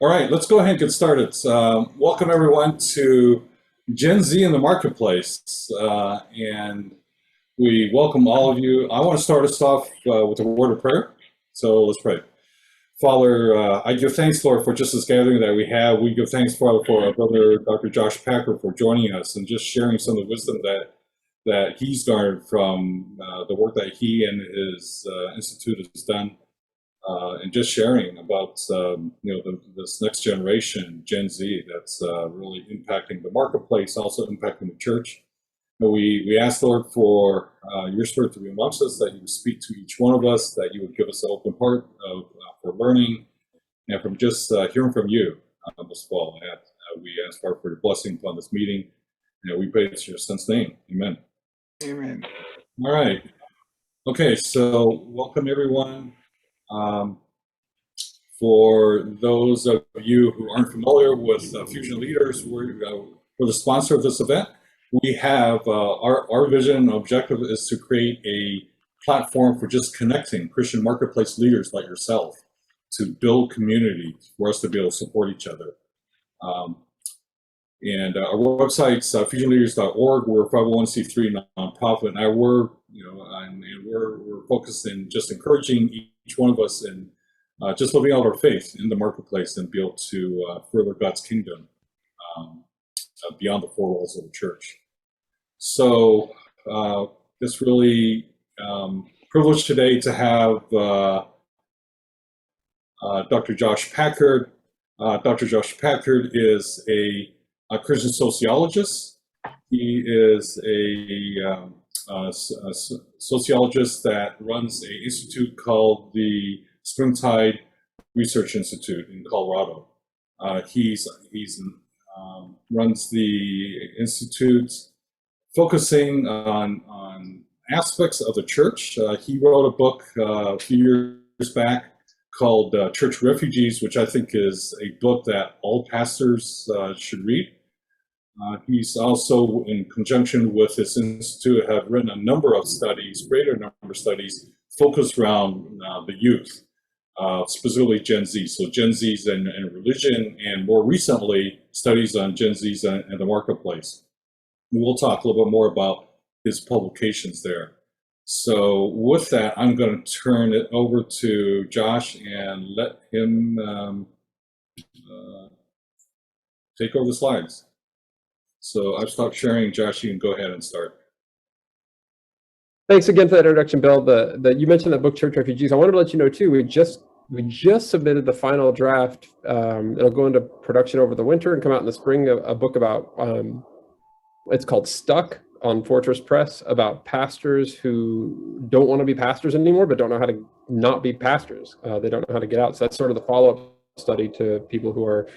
All right, let's go ahead and get started. Welcome everyone to Gen Z in the Marketplace. And we welcome all of you. I want to start us off with a word of prayer. So let's pray. Father, I give thanks, Lord, for just this gathering that we have. We give thanks, Father, for our brother, Dr. Josh Packard, for joining us and just sharing some of the wisdom that he's garnered from the work that he and his institute has done. And just sharing about this next generation, Gen Z, that's really impacting the marketplace, also impacting the church. And we ask, Lord, for your Spirit to be amongst us, that you would speak to each one of us, that you would give us an open heart for learning and from just hearing from you this fall. And we ask, Lord, for your blessing upon this meeting. And we pray this in your Son's name. Amen. Amen. All right. Okay, so welcome everyone. For those of you who aren't familiar with Fusion Leaders, we're the sponsor of this event. We have our vision and objective is to create a platform for just connecting Christian marketplace leaders like yourself to build community for us to be able to support each other. And our website's fusionleaders.org. We're a 501c3 nonprofit, and we're focused in just encouraging each one of us in just living out our faith in the marketplace and be able to further God's kingdom beyond the four walls of the church. So it's really privileged today to have Dr. Josh Packard. Dr. Josh Packard is a Christian sociologist. He is a sociologist that runs an institute called the Springtide Research Institute in Colorado. He's runs the institute focusing on aspects of the church. He wrote a book a few years back called Church Refugees, which I think is a book that all pastors should read. He's also, in conjunction with his institute, have written a number of studies, greater number of studies, focused around the youth. Specifically Gen Z, so Gen Zs and religion, and more recently, studies on Gen Zs and the marketplace. And we'll talk a little bit more about his publications there. So with that, I'm going to turn it over to Josh and let him take over the slides. So I've stopped sharing. Josh, you can go ahead and start. Thanks again for that introduction, Bill. You mentioned that book, Church Refugees. I wanted to let you know too, we just submitted the final draft. It'll go into production over the winter and come out in the spring. A book about it's called Stuck on Fortress Press, about pastors who don't want to be pastors anymore, but don't know how to not be pastors. They don't know how to get out. So that's sort of the follow-up study to people who are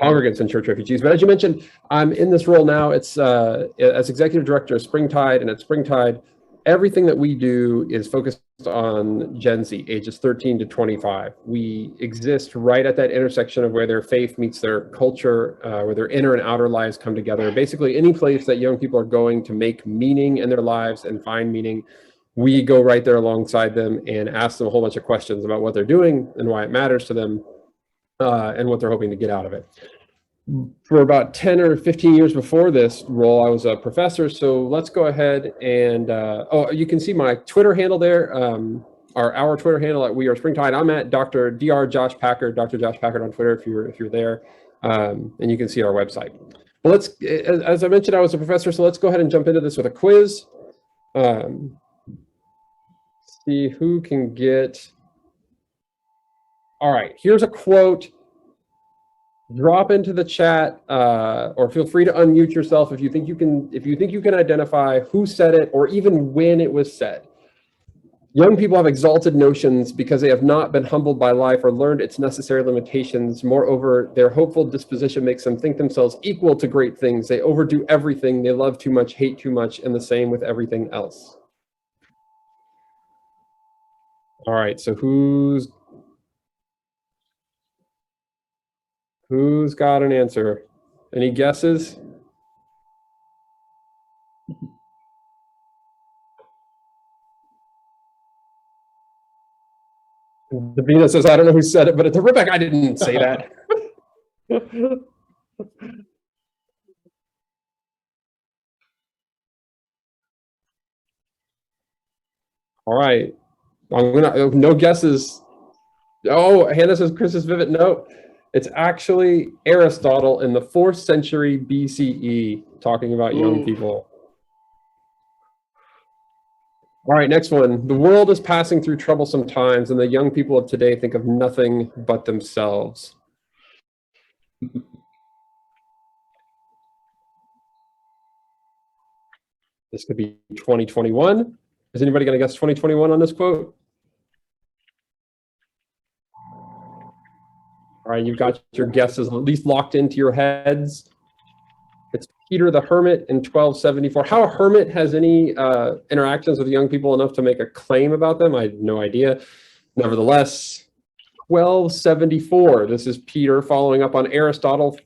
congregants in Church Refugees. But as you mentioned, I'm in this role now. It's as executive director of Springtide, and at Springtide, everything that we do is focused on Gen Z, ages 13 to 25. We exist right at that intersection of where their faith meets their culture, where their inner and outer lives come together. Basically, any place that young people are going to make meaning in their lives and find meaning, we go right there alongside them and ask them a whole bunch of questions about what they're doing and why it matters to them, and what they're hoping to get out of it. For about 10 or 15 years before this role, I was a professor. So let's go ahead and, you can see my Twitter handle there, our Twitter handle at We Are Springtide. I'm at Dr. Josh Packard on Twitter if you're there, and you can see our website. Well, as I mentioned, I was a professor, so let's go ahead and jump into this with a quiz. See who can get. All right, here's a quote. Drop into the chat, or feel free to unmute yourself if you think you can identify who said it or even when it was said. Young people have exalted notions because they have not been humbled by life or learned its necessary limitations. Moreover, their hopeful disposition makes them think themselves equal to great things. They overdo everything. They love too much, hate too much, and the same with everything else. All right, so who's got an answer? Any guesses? Davina says, I don't know who said it, but it's Rebecca. I didn't say that. All right. No guesses. Oh, Hannah says Chris's vivid. No, it's actually Aristotle in the 4th century BCE talking about young people. All right, next one. The world is passing through troublesome times, and the young people of today think of nothing but themselves. This could be 2021. Is anybody going to guess 2021 on this quote? All right, you've got your guesses at least locked into your heads. It's Peter the Hermit in 1274. How a hermit has any interactions with young people enough to make a claim about them, I have no idea. Nevertheless, 1274. This is Peter following up on Aristotle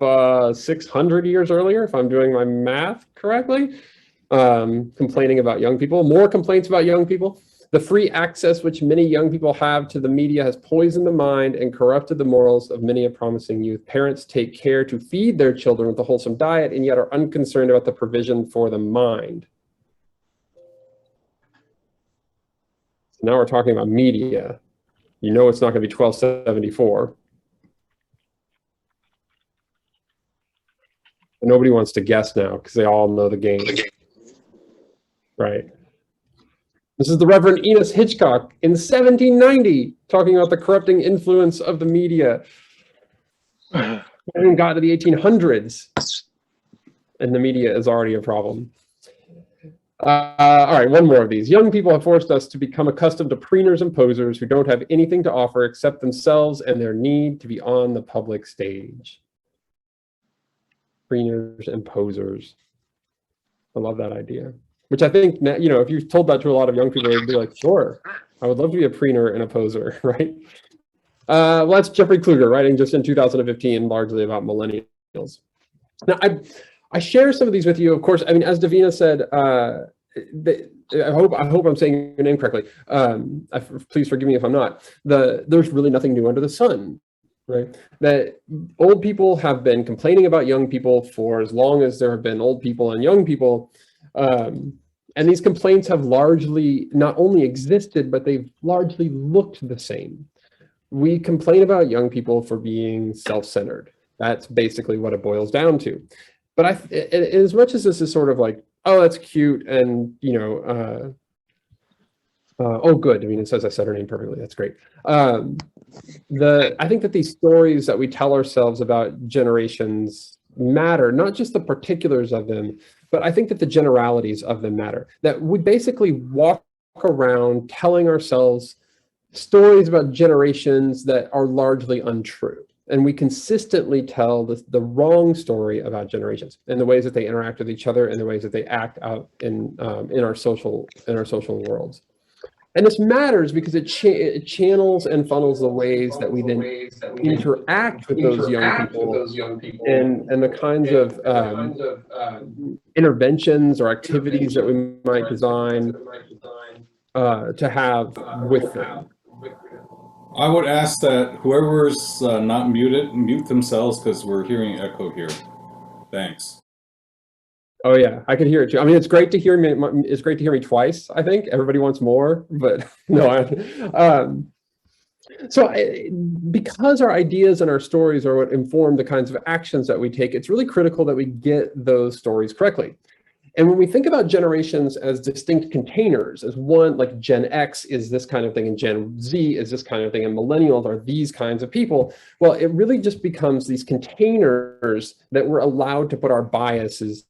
600 years earlier, if I'm doing my math correctly, complaining about young people. More complaints about young people. The free access which many young people have to the media has poisoned the mind and corrupted the morals of many a promising youth. Parents take care to feed their children with a wholesome diet and yet are unconcerned about the provision for the mind. So now we're talking about media. You know it's not going to be 1274. And nobody wants to guess now because they all know the game. Right. This is the Reverend Enos Hitchcock in 1790 talking about the corrupting influence of the media. We haven't got to the 1800s, and the media is already a problem. All right, one more of these. Young people have forced us to become accustomed to preeners and posers who don't have anything to offer except themselves and their need to be on the public stage. Preeners and posers. I love that idea. Which I think, you know, if you told that to a lot of young people, they'd be like, sure, I would love to be a preener and a poser, right? Well, that's Jeffrey Kluger writing just in 2015, largely about millennials. Now, I share some of these with you, of course. I mean, as Davina said, I hope I'm saying your name correctly. Please forgive me if I'm not. There's really nothing new under the sun, right? That old people have been complaining about young people for as long as there have been old people and young people. And these complaints have largely not only existed, but they've largely looked the same. We complain about young people for being self-centered. That's basically what it boils down to. But as much as this is sort of like, oh, that's cute, and you know, oh, good. I mean, it says I said her name perfectly. That's great. I think that these stories that we tell ourselves about generations matter, not just the particulars of them, but I think that the generalities of them matter. That we basically walk around telling ourselves stories about generations that are largely untrue. And we consistently tell the wrong story about generations and the ways that they interact with each other and the ways that they act out in our social worlds. And this matters because it channels and funnels the ways that we then interact with those young people and the kinds of interventions or activities that we might design to have with them. I would ask that whoever's not muted, mute themselves because we're hearing echo here. Thanks. Oh yeah, I can hear it too. I mean, it's great to hear me. It's great to hear me twice. I think everybody wants more, but no. Because our ideas and our stories are what inform the kinds of actions that we take, it's really critical that we get those stories correctly. And when we think about generations as distinct containers, as one, like Gen X is this kind of thing, and Gen Z is this kind of thing, and millennials are these kinds of people, well, it really just becomes these containers that we're allowed to put our biases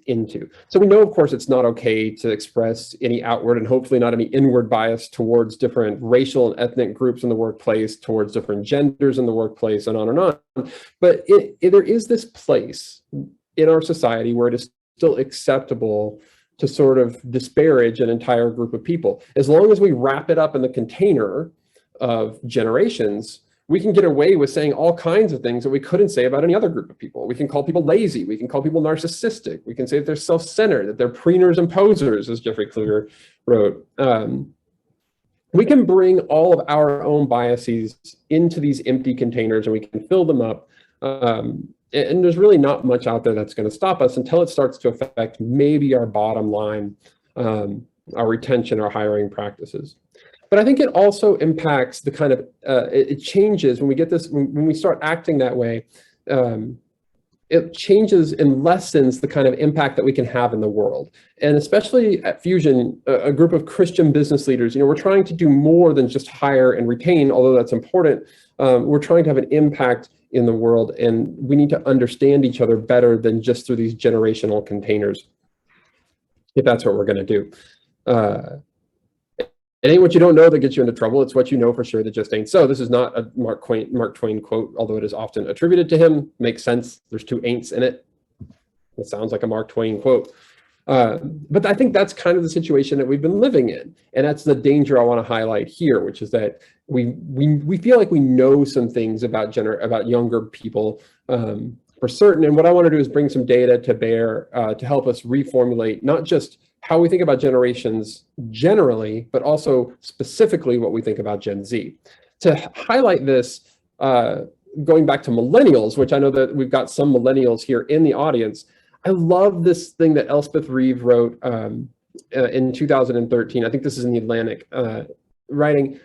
into. So we know, of course, it's not okay to express any outward and hopefully not any inward bias towards different racial and ethnic groups in the workplace, towards different genders in the workplace, and on and on. But there is this place in our society where it is still acceptable to sort of disparage an entire group of people. As long as we wrap it up in the container of generations, we can get away with saying all kinds of things that we couldn't say about any other group of people. We can call people lazy. We can call people narcissistic. We can say that they're self-centered, that they're preeners and posers, as Jeffrey Kluger wrote. we can bring all of our own biases into these empty containers and we can fill them up. And there's really not much out there that's going to stop us until it starts to affect maybe our bottom line, our retention, our hiring practices. But I think it also impacts the kind of, it changes when we get this, when we start acting that way, it changes and lessens the kind of impact that we can have in the world. And especially at Fusion, a group of Christian business leaders, we're trying to do more than just hire and retain, although that's important. We're trying to have an impact in the world, and we need to understand each other better than just through these generational containers, if that's what we're going to do. It ain't what you don't know that gets you into trouble. It's what you know for sure that just ain't so. This is not a Mark Twain quote, although it is often attributed to him. Makes sense. There's two ain'ts in it. It sounds like a Mark Twain quote. But I think that's kind of the situation that we've been living in. And that's the danger I want to highlight here, which is that we feel like we know some things about younger people for certain. And what I want to do is bring some data to bear to help us reformulate not just how we think about generations generally, but also specifically what we think about Gen Z. To highlight this, going back to millennials, which I know that we've got some millennials here in the audience, I love this thing that Elspeth Reeve wrote in 2013. I think this is in the Atlantic, writing,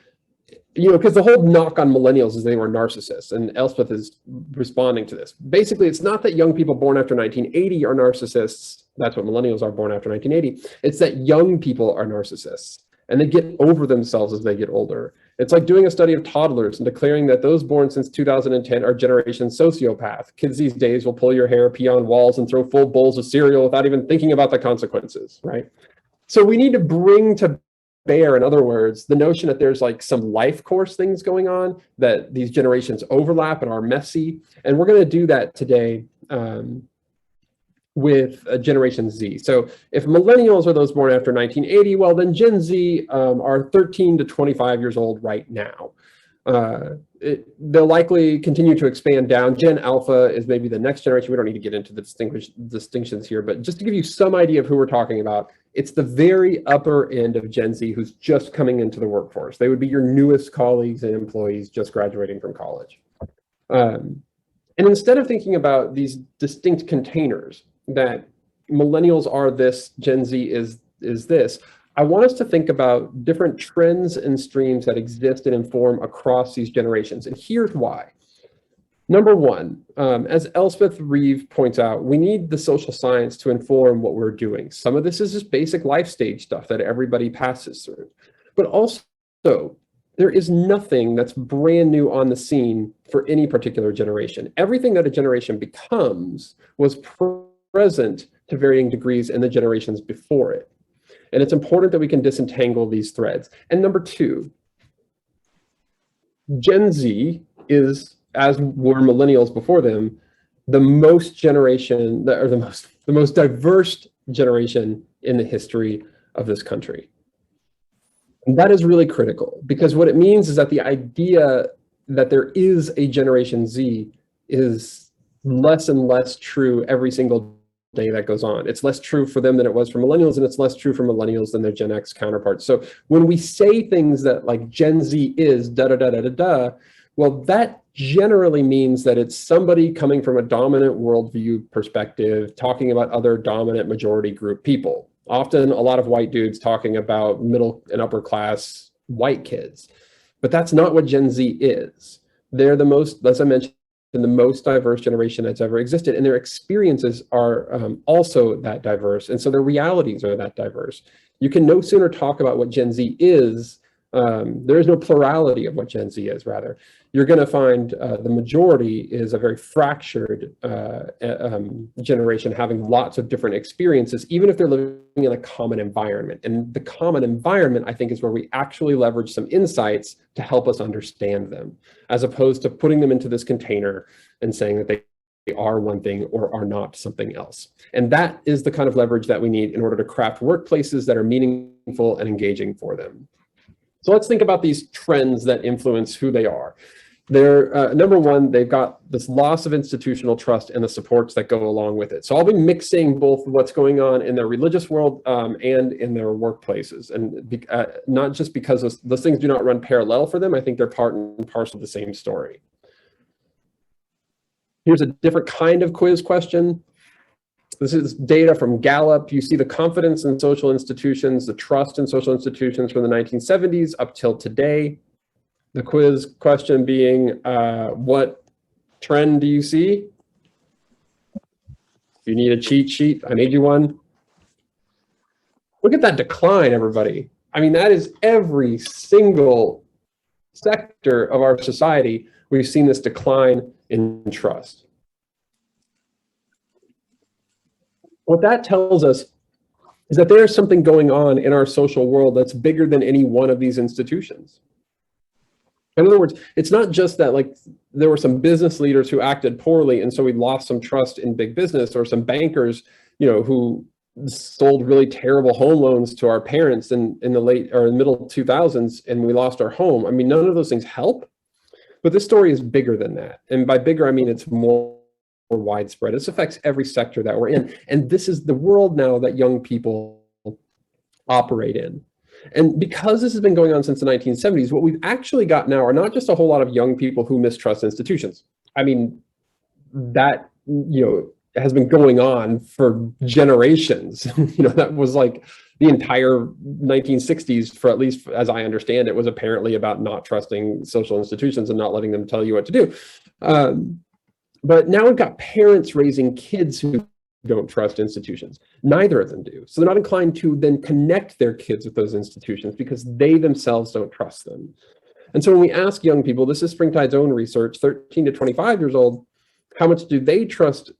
because the whole knock on millennials is they were narcissists, and Elspeth is responding to this. Basically, it's not that young people born after 1980 are narcissists. That's what millennials are, born after 1980. It's that young people are narcissists, and they get over themselves as they get older. It's like doing a study of toddlers and declaring that those born since 2010 are generation sociopath. Kids these days will pull your hair, pee on walls, and throw full bowls of cereal without even thinking about the consequences, right? So we need to bring to bear, in other words, the notion that there's like some life course things going on, that these generations overlap and are messy. And we're going to do that today with Generation Z. So if millennials are those born after 1980, well, then Gen Z are 13 to 25 years old right now. They'll likely continue to expand down. Gen Alpha is maybe the next generation. We don't need to get into the distinctions here, but just to give you some idea of who we're talking about, it's the very upper end of Gen Z who's just coming into the workforce. They would be your newest colleagues and employees just graduating from college. And instead of thinking about these distinct containers, that millennials are this, Gen Z is this, I want us to think about different trends and streams that exist and inform across these generations. And here's why. Number one, as Elspeth Reeve points out, we need the social science to inform what we're doing. Some of this is just basic life stage stuff that everybody passes through. But also, there is nothing that's brand new on the scene for any particular generation. Everything that a generation becomes was present to varying degrees in the generations before it. And it's important that we can disentangle these threads. And number two, Gen Z is, as were millennials before them, the most diverse generation in the history of this country. And that is really critical, because what it means is that the idea that there is a Generation Z is less and less true every single day that goes on. It's less true for them than it was for millennials, and it's less true for millennials than their Gen X counterparts. So when we say things that like Gen Z is da-da-da-da-da-da, well, that generally means that it's somebody coming from a dominant worldview perspective, talking about other dominant majority group people. Often a lot of white dudes talking about middle and upper class white kids. But that's not what Gen Z is. They're the most, as I mentioned, the most diverse generation that's ever existed, and their experiences are also that diverse, and so their realities are that diverse. You can no sooner talk about what Gen Z is, there is no plurality of what Gen Z is, rather. You're going to find the majority is a very fractured generation having lots of different experiences, even if they're living in a common environment. And the common environment, I think, is where we actually leverage some insights to help us understand them, as opposed to putting them into this container and saying that they are one thing or are not something else. And that is the kind of leverage that we need in order to craft workplaces that are meaningful and engaging for them. So let's think about these trends that influence who they are. They're number one, they've got this loss of institutional trust and the supports that go along with it. So I'll be mixing both what's going on in their religious world and in their workplaces, and not just because those things do not run parallel for them. I think they're part and parcel of the same story. Here's a different kind of quiz question. This is data from Gallup. You see the confidence in social institutions, the trust in social institutions from the 1970s up till today. The quiz question being, what trend do you see? If you need a cheat sheet, I made you one. Look at that decline, everybody. I mean, that is every single sector of our society. We've seen this decline in trust. What that tells us is that there is something going on in our social world that's bigger than any one of these institutions. In other words, it's not just that like there were some business leaders who acted poorly and so we lost some trust in big business, or some bankers, who sold really terrible home loans to our parents in the late or middle 2000s and we lost our home. I mean, none of those things help, but this story is bigger than that. And by bigger, I mean it's more widespread. This affects every sector that we're in. And this is the world now that young people operate in. And because this has been going on since the 1970s, what we've actually got now are not just a whole lot of young people who mistrust institutions. I mean, that, has been going on for generations. That was like the entire 1960s, for at least as I understand it, was apparently about not trusting social institutions and not letting them tell you what to do. But now we've got parents raising kids who don't trust institutions. Neither of them do. So they're not inclined to then connect their kids with those institutions because they themselves don't trust them. And so when we ask young people, this is Springtide's own research, 13 to 25 years old, how much do they trust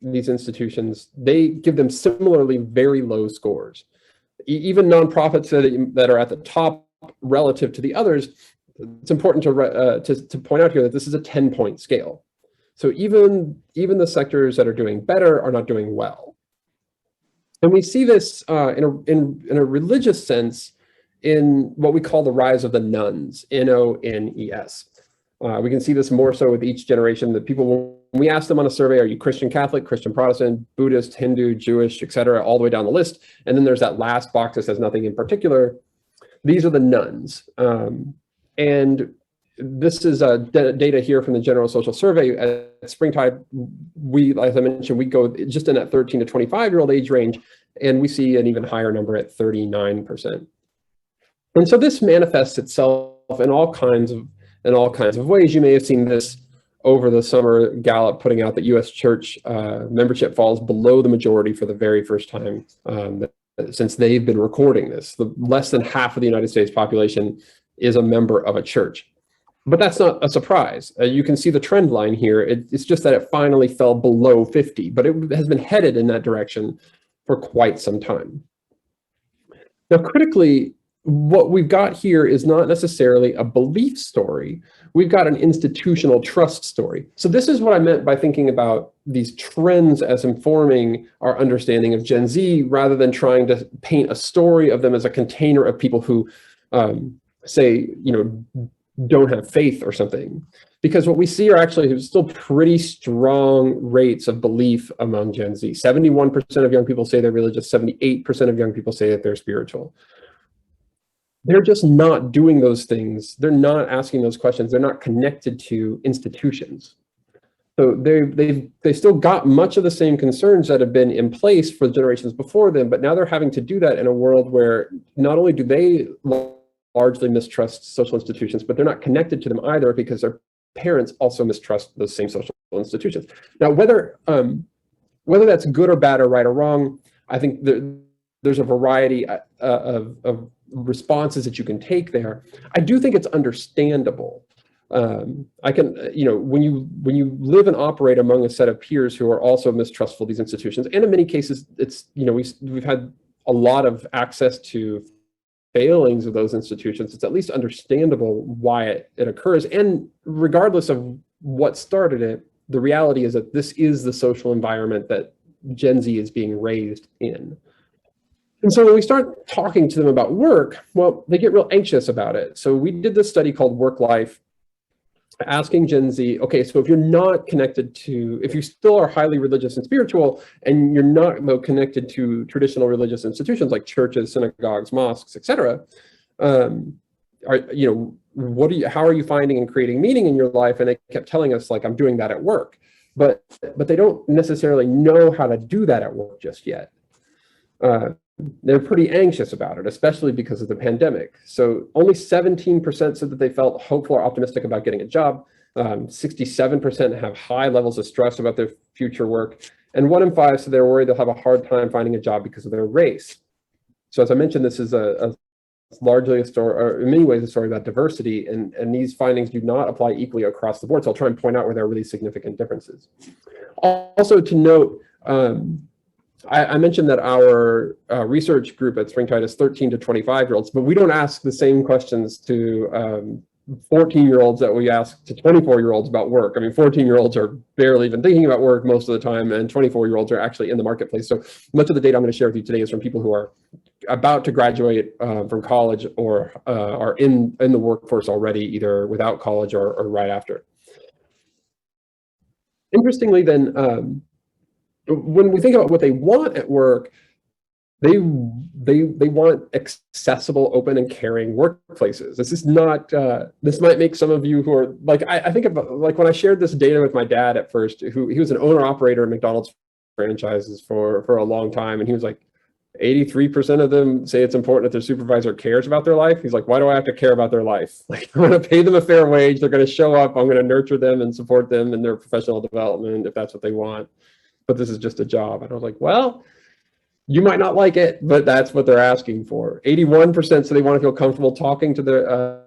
these institutions? They give them similarly very low scores. Even nonprofits that are at the top relative to the others, it's important to point out here that this is a 10-point scale. So even the sectors that are doing better are not doing well. And we see this in a religious sense in what we call the rise of the nones, N-O-N-E-S. We can see this more so with each generation. That people, when we ask them on a survey, are you Christian Catholic, Christian Protestant, Buddhist, Hindu, Jewish, etc., all the way down the list. And then there's that last box that says nothing in particular. These are the nones. And this is data here from the General Social Survey. At Springtide, as I mentioned, we go just in that 13 to 25-year-old age range, and we see an even higher number at 39%. And so this manifests itself in all kinds of ways. You may have seen this over the summer, Gallup putting out that U.S. church membership falls below the majority for the very first time since they've been recording this. Less than half of the United States population is a member of a church. But that's not a surprise. You can see the trend line here. It's just that it finally fell below 50, but it has been headed in that direction for quite some time. Now, critically, what we've got here is not necessarily a belief story. We've got an institutional trust story. So this is what I meant by thinking about these trends as informing our understanding of Gen Z, rather than trying to paint a story of them as a container of people who say, don't have faith or something. Because what we see are actually still pretty strong rates of belief among Gen Z. 71% of young people say they're religious, 78% of young people say that they're spiritual. They're just not doing those things. They're not asking those questions. They're not connected to institutions. So they still got much of the same concerns that have been in place for generations before them, but now they're having to do that in a world where not only do they largely mistrust social institutions, but they're not connected to them either because their parents also mistrust those same social institutions. Now, whether that's good or bad or right or wrong, I think there's a variety of responses that you can take there. I do think it's understandable. I can, when you live and operate among a set of peers who are also mistrustful of these institutions, and in many cases, it's, we've had a lot of access to failings of those institutions, it's at least understandable why it occurs. And regardless of what started it, the reality is that this is the social environment that Gen Z is being raised in. And so when we start talking to them about work, well, they get real anxious about it. So we did this study called Work Life, asking Gen Z, okay, so if you're not connected to, if you still are highly religious and spiritual, and you're not though connected to traditional religious institutions like churches, synagogues, mosques, etc., how are you finding and creating meaning in your life? And they kept telling us, like, I'm doing that at work, but they don't necessarily know how to do that at work just yet. They're pretty anxious about it, especially because of the pandemic. So only 17% said that they felt hopeful or optimistic about getting a job. 67% have high levels of stress about their future work. And 1 in 5 said they're worried they'll have a hard time finding a job because of their race. So as I mentioned, this is largely a story, or in many ways, a story about diversity. And these findings do not apply equally across the board. So I'll try and point out where there are really significant differences. Also to note, I mentioned that our research group at Springtide is 13 to 25-year-olds, but we don't ask the same questions to 14-year-olds that we ask to 24-year-olds about work. I mean, 14-year-olds are barely even thinking about work most of the time, and 24-year-olds are actually in the marketplace. So much of the data I'm going to share with you today is from people who are about to graduate from college or are in the workforce already, either without college or right after. Interestingly, then, when we think about what they want at work, they want accessible, open, and caring workplaces. This is not. This might make some of you who are like, I think about, like, when I shared this data with my dad at first, he was an owner operator of McDonald's franchises for a long time, and he was like, 83% of them say it's important that their supervisor cares about their life. He's like, why do I have to care about their life? Like, I'm going to pay them a fair wage. They're going to show up. I'm going to nurture them and support them in their professional development if that's what they want. But this is just a job. And I was like, well, you might not like it, but that's what they're asking for. 81% say they want to feel comfortable talking to their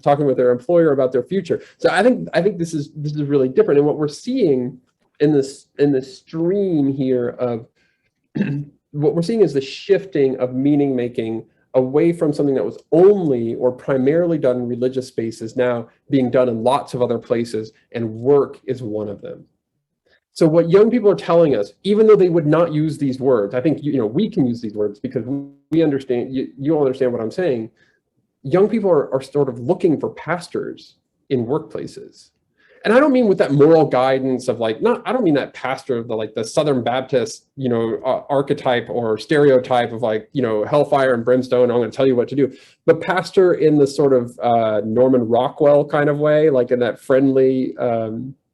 talking with their employer about their future. So I think this is really different. And what we're seeing in this stream here of what we're seeing is the shifting of meaning making away from something that was only or primarily done in religious spaces, now being done in lots of other places, and work is one of them. So what young people are telling us, even though they would not use these words, I think we can use these words because we understand, you all understand what I'm saying. Young people are sort of looking for pastors in workplaces. And I don't mean with that moral guidance of like, I don't mean that pastor of the Southern Baptist, archetype or stereotype of like, hellfire and brimstone, I'm going to tell you what to do. But pastor in the sort of Norman Rockwell kind of way, like in that friendly,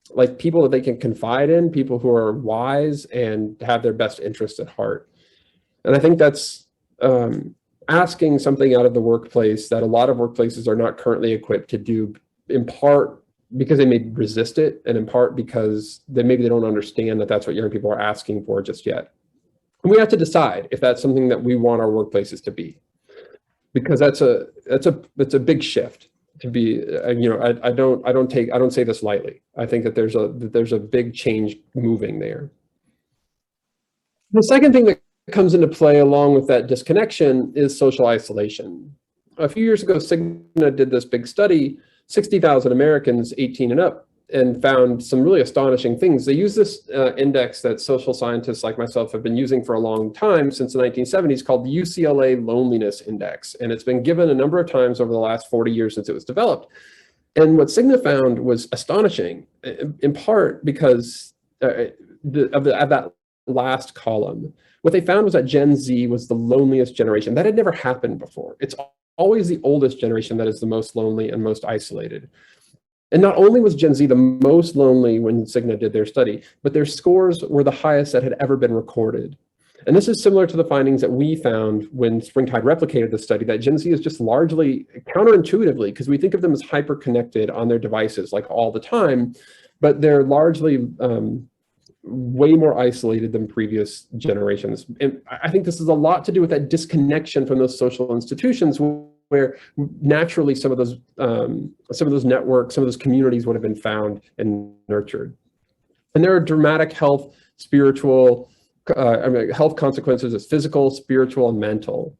like people that they can confide in, people who are wise and have their best interests at heart. And I think that's asking something out of the workplace that a lot of workplaces are not currently equipped to do, in part because they may resist it, and in part because maybe they don't understand that that's what young people are asking for just yet. And we have to decide if that's something that we want our workplaces to be, because that's a big shift to be. I don't say this lightly. I think that there's a big change moving there. The second thing that comes into play along with that disconnection is social isolation. A few years ago, Cigna did this big study, 60,000 Americans 18 and up, and found some really astonishing things. They use this index that social scientists like myself have been using for a long time, since the 1970s, called the UCLA Loneliness Index. And it's been given a number of times over the last 40 years since it was developed. And what Cigna found was astonishing, in part because of that last column. What they found was that Gen Z was the loneliest generation. That had never happened before. It's always the oldest generation that is the most lonely and most isolated. And not only was Gen Z the most lonely when Cigna did their study, but their scores were the highest that had ever been recorded. And this is similar to the findings that we found when Springtide replicated the study, that Gen Z is just largely counterintuitively, because we think of them as hyper-connected on their devices like all the time, but they're largely way more isolated than previous generations. And I think this is a lot to do with that disconnection from those social institutions, where naturally some of those networks, some of those communities would have been found and nurtured. And there are dramatic health, spiritual, health consequences as physical, spiritual, and mental.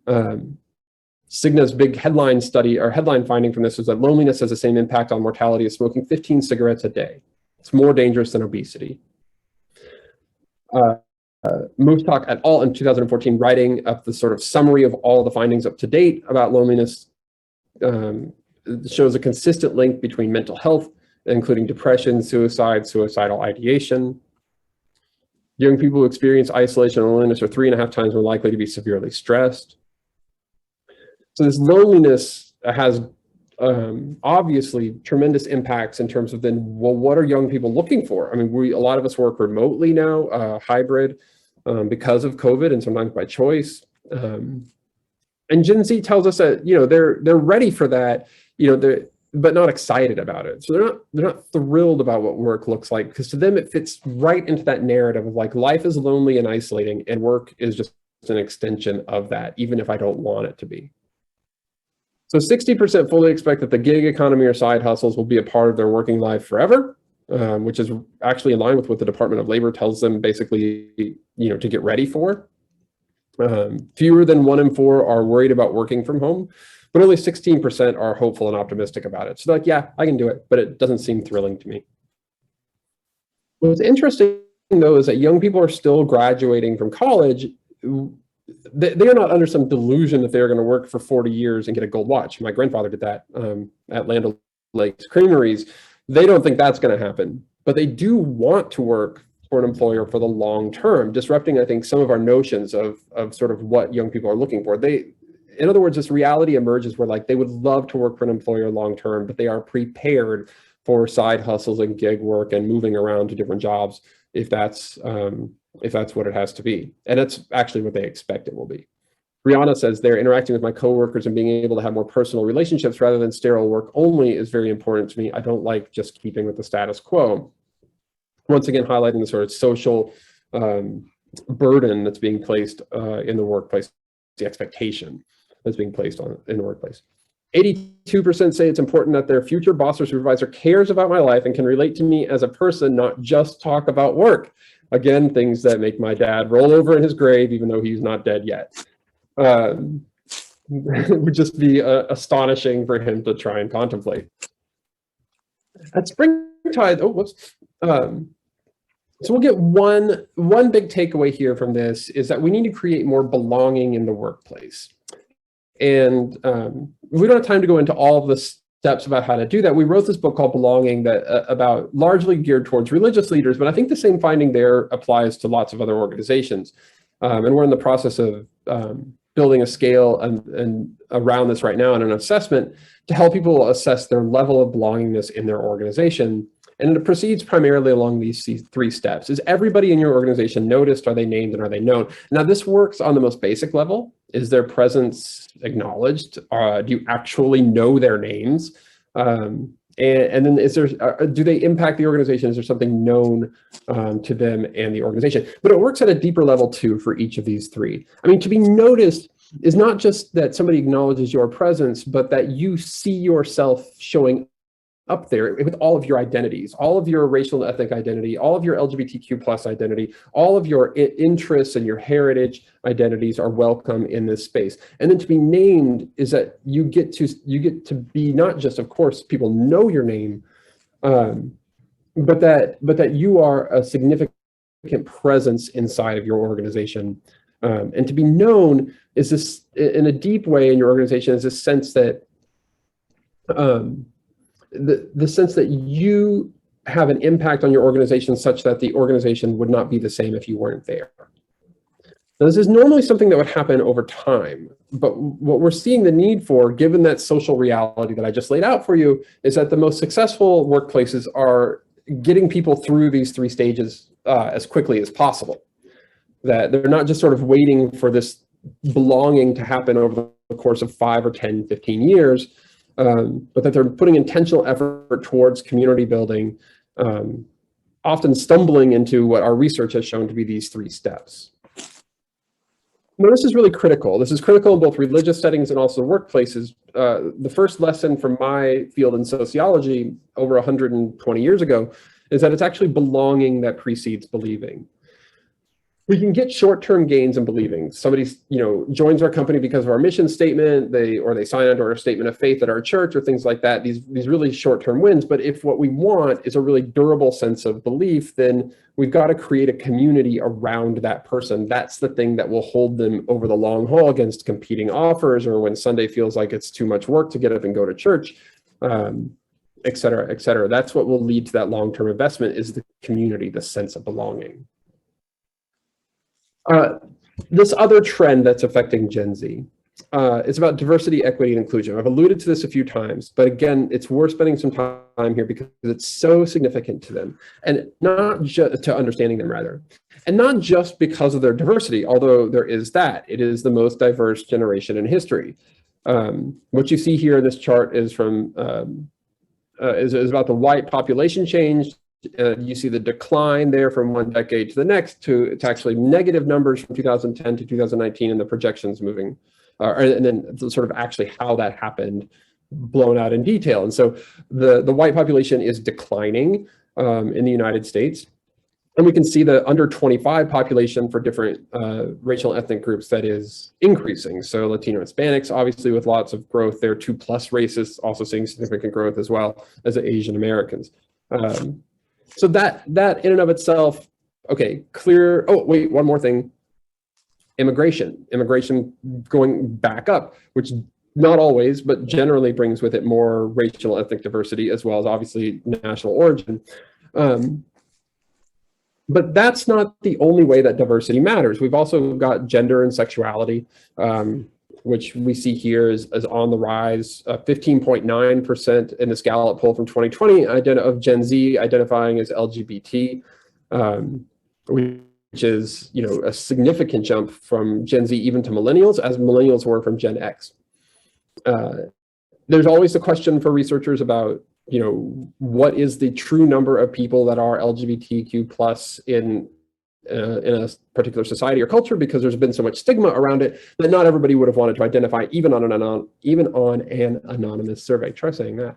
Cigna's big headline study, or headline finding from this, was that loneliness has the same impact on mortality as smoking 15 cigarettes a day. It's more dangerous than obesity. Moostalk et al. In 2014, writing up the sort of summary of all the findings up to date about loneliness, shows a consistent link between mental health, including depression, suicide, suicidal ideation. Young people who experience isolation and loneliness are 3.5 times more likely to be severely stressed. So this loneliness has obviously tremendous impacts in terms of then, well, what are young people looking for? I mean, a lot of us work remotely now, hybrid, because of COVID and sometimes by choice. And Gen Z tells us that, they're ready for that, but not excited about it. So they're not thrilled about what work looks like, because to them it fits right into that narrative of like, life is lonely and isolating, and work is just an extension of that, even if I don't want it to be. So 60% fully expect that the gig economy or side hustles will be a part of their working life forever, which is actually in line with what the Department of Labor tells them basically, to get ready for. Fewer than 1 in 4 are worried about working from home, but only 16% are hopeful and optimistic about it. So they're like, yeah, I can do it, but it doesn't seem thrilling to me. What's interesting, though, is that young people are still graduating from college. They're not under some delusion that they're going to work for 40 years and get a gold watch. My grandfather did that at Land O'Lakes Creameries. They don't think that's going to happen, but they do want to work for an employer for the long term, disrupting, I think, some of our notions of sort of what young people are looking for. In other words, this reality emerges where like they would love to work for an employer long term, but they are prepared for side hustles and gig work and moving around to different jobs if that's what it has to be. And that's actually what they expect it will be. Brianna says they're interacting with my coworkers and being able to have more personal relationships rather than sterile work only is very important to me. I don't like just keeping with the status quo. Once again, highlighting the sort of social burden that's being placed in the workplace, the expectation that's being placed in the workplace. 82% say it's important that their future boss or supervisor cares about my life and can relate to me as a person, not just talk about work. Again, things that make my dad roll over in his grave, even though he's not dead yet. It would just be astonishing for him to try and contemplate. At Springtide, so we'll get one big takeaway here from this is that we need to create more belonging in the workplace. And we don't have time to go into all of the steps about how to do that. We wrote this book called Belonging that about largely geared towards religious leaders, but I think the same finding there applies to lots of other organizations. And we're in the process of building a scale and around this right now and an assessment to help people assess their level of belongingness in their organization. And it proceeds primarily along these 3 steps. Is everybody in your organization noticed? Are they named and are they known? Now, this works on the most basic level. Is their presence acknowledged? Do you actually know their names? And then do they impact the organization? Is there something known to them and the organization? But it works at a deeper level too for each of these 3. I mean, to be noticed is not just that somebody acknowledges your presence, but that you see yourself showing up there with all of your identities, all of your racial and ethnic identity, all of your LGBTQ plus identity, all of your interests and your heritage identities are welcome in this space. And then to be named is that you get to be not just, of course, people know your name, but that you are a significant presence inside of your organization. And to be known is this, in a deep way in your organization, is this sense that the sense that you have an impact on your organization such that the organization would not be the same if you weren't there. Now, this is normally something that would happen over time, but what we're seeing the need for, given that social reality that I just laid out for you, is that the most successful workplaces are getting people through these 3 stages as quickly as possible. That they're not just sort of waiting for this belonging to happen over the course of 5 or 10, 15 years, but that they're putting intentional effort towards community building, often stumbling into what our research has shown to be these 3 steps. Now, this is really critical. This is critical in both religious settings and also workplaces. The first lesson from my field in sociology over 120 years ago is that it's actually belonging that precedes believing. We can get short-term gains in believing. Somebody, joins our company because of our mission statement, or they sign onto our statement of faith at our church or things like that, these really short-term wins. But if what we want is a really durable sense of belief, then we've got to create a community around that person. That's the thing that will hold them over the long haul against competing offers, or when Sunday feels like it's too much work to get up and go to church. et cetera, et cetera. That's what will lead to that long-term investment, is the community, the sense of belonging. This other trend that's affecting Gen Z is about diversity, equity, and inclusion. I've alluded to this a few times, but again, it's worth spending some time here because it's so significant to them, and not just to understanding them, rather. And not just because of their diversity, although there is that. It is the most diverse generation in history. What you see here in this chart is from is about the white population change. You see the decline there from one decade to the next to actually negative numbers from 2010 to 2019, and the projections moving, and then sort of actually how that happened blown out in detail. And so the white population is declining in the United States. And we can see the under 25 population for different racial and ethnic groups that is increasing. So Latino Hispanics, obviously with lots of growth there, 2+ races also seeing significant growth, as well as the Asian Americans. So that in and of itself, okay, clear. Oh, wait, one more thing. Immigration going back up, which not always, but generally brings with it more racial ethnic diversity, as well as obviously national origin. But that's not the only way that diversity matters. We've also got gender and sexuality, which we see here is on the rise. 15.9% in the Gallup poll from 2020 of Gen Z identifying as LGBT, which is, you know, a significant jump from Gen Z even to millennials, as millennials were from Gen X. There's always a question for researchers about, you know, what is the true number of people that are LGBTQ plus in a particular society or culture, because there's been so much stigma around it that not everybody would have wanted to identify, even on an anonymous survey. Try saying that.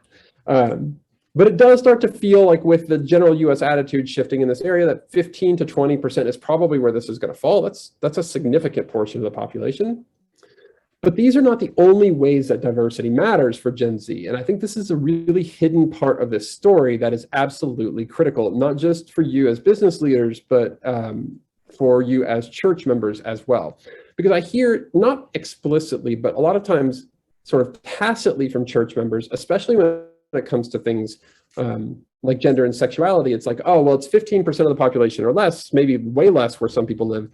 But it does start to feel like, with the general U.S. attitude shifting in this area, that 15 to 20% is probably where this is going to fall. That's a significant portion of the population. But these are not the only ways that diversity matters for Gen Z. And I think this is a really hidden part of this story that is absolutely critical, not just for you as business leaders, but for you as church members as well. Because I hear, not explicitly, but a lot of times sort of tacitly from church members, especially when it comes to things like gender and sexuality, it's like, oh, well, it's 15% of the population or less, maybe way less where some people live.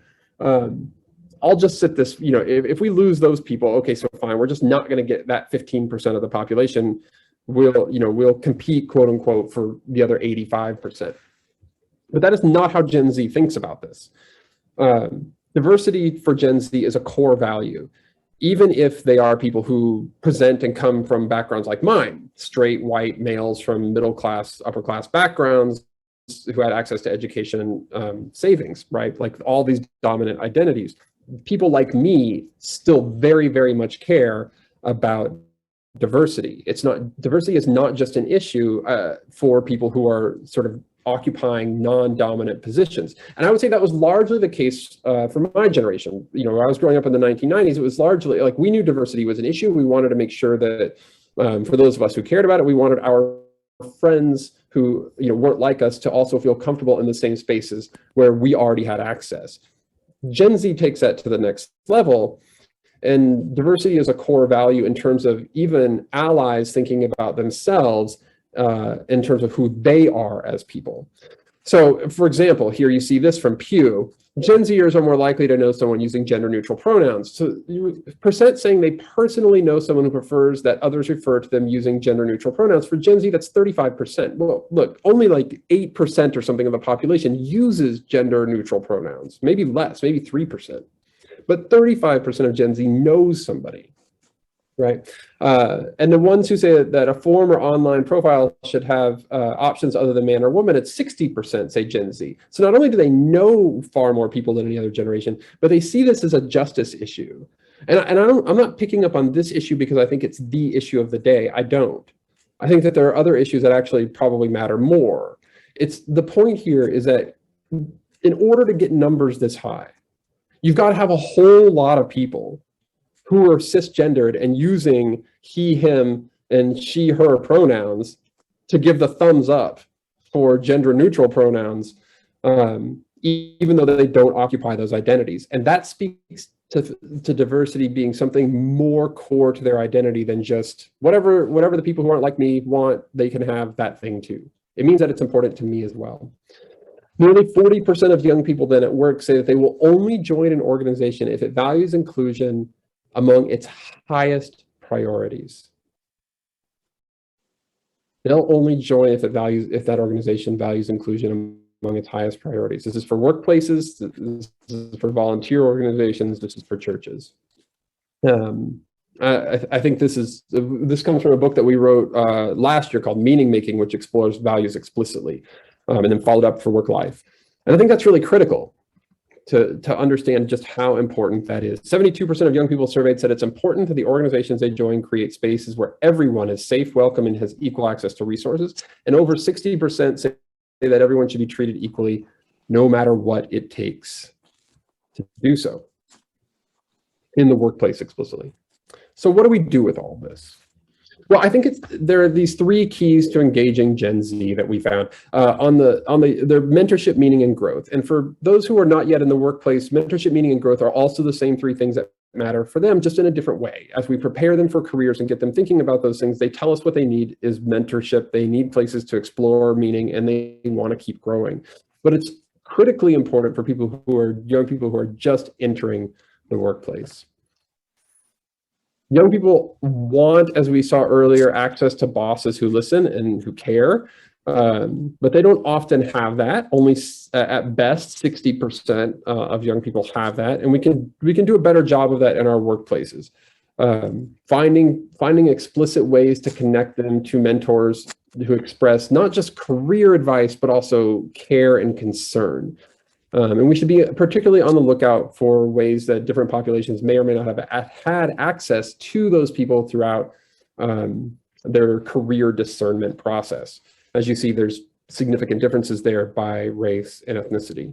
I'll just sit this, you know, if we lose those people, okay, so fine, we're just not going to get that 15% of the population. We'll compete, quote unquote, for the other 85%. But that is not how Gen Z thinks about this. Diversity for Gen Z is a core value, even if they are people who present and come from backgrounds like mine, straight white males from middle class, upper class backgrounds who had access to education and savings, right? Like all these dominant identities. People like me still very, very much care about diversity. Diversity is not just an issue for people who are sort of occupying non-dominant positions. And I would say that was largely the case for my generation. You know, I was growing up in the 1990s, it was largely like we knew diversity was an issue. We wanted to make sure that for those of us who cared about it, we wanted our friends who, you know, weren't like us to also feel comfortable in the same spaces where we already had access. Gen Z takes that to the next level, and diversity is a core value in terms of even allies thinking about themselves in terms of who they are as people. So, for example, here you see this from Pew. Gen Zers are more likely to know someone using gender-neutral pronouns. So, percent saying they personally know someone who prefers that others refer to them using gender-neutral pronouns. For Gen Z, that's 35%. Well, look, only like 8% or something of the population uses gender-neutral pronouns. Maybe less, maybe 3%. But 35% of Gen Z knows somebody. Right. And the ones who say that a form or online profile should have options other than man or woman, it's 60% say Gen Z. So not only do they know far more people than any other generation, but they see this as a justice issue. And I'm not picking up on this issue because I think it's the issue of the day. I don't. I think that there are other issues that actually probably matter more. It's the point here is that in order to get numbers this high, you've got to have a whole lot of people who are cisgendered and using he, him, and she, her pronouns to give the thumbs up for gender neutral pronouns, even though they don't occupy those identities. And that speaks to diversity being something more core to their identity than just whatever the people who aren't like me want, they can have that thing too. It means that it's important to me as well. Nearly 40% of young people then at work say that they will only join an organization if it values inclusion among its highest priorities. They'll only join if that organization values inclusion among its highest priorities. This is for workplaces, this is for volunteer organizations, this is for churches. I think this comes from a book that we wrote last year called Meaning Making, which explores values explicitly, and then followed up for work life. And I think that's really critical to understand just how important that is. 72% of young people surveyed said it's important that the organizations they join create spaces where everyone is safe, welcome, and has equal access to resources. And over 60% say that everyone should be treated equally, no matter what it takes to do so in the workplace explicitly. So what do we do with all this? Well, I think there are these three keys to engaging Gen Z that we found on their mentorship, meaning, and growth. And for those who are not yet in the workplace, mentorship, meaning, and growth are also the same three things that matter for them, just in a different way. As we prepare them for careers and get them thinking about those things, they tell us what they need is mentorship. They need places to explore meaning, and they want to keep growing. But it's critically important for young people who are just entering the workplace. Young people want, as we saw earlier, access to bosses who listen and who care, but they don't often have that. Only at best 60% of young people have that, and we can do a better job of that in our workplaces. Finding explicit ways to connect them to mentors who express not just career advice, but also care and concern. And we should be particularly on the lookout for ways that different populations may or may not have had access to those people throughout their career discernment process. As you see, there's significant differences there by race and ethnicity.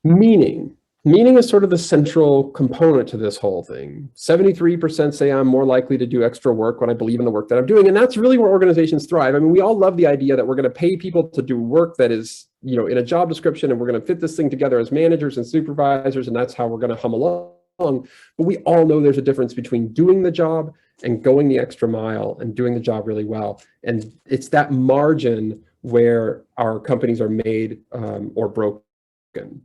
Meaning is sort of the central component to this whole thing. 73% say I'm more likely to do extra work when I believe in the work that I'm doing. And that's really where organizations thrive. I mean, we all love the idea that we're going to pay people to do work that is, in a job description, and we're going to fit this thing together as managers and supervisors, and that's how we're going to hum along. But we all know there's a difference between doing the job and going the extra mile and doing the job really well. And it's that margin where our companies are made or broken.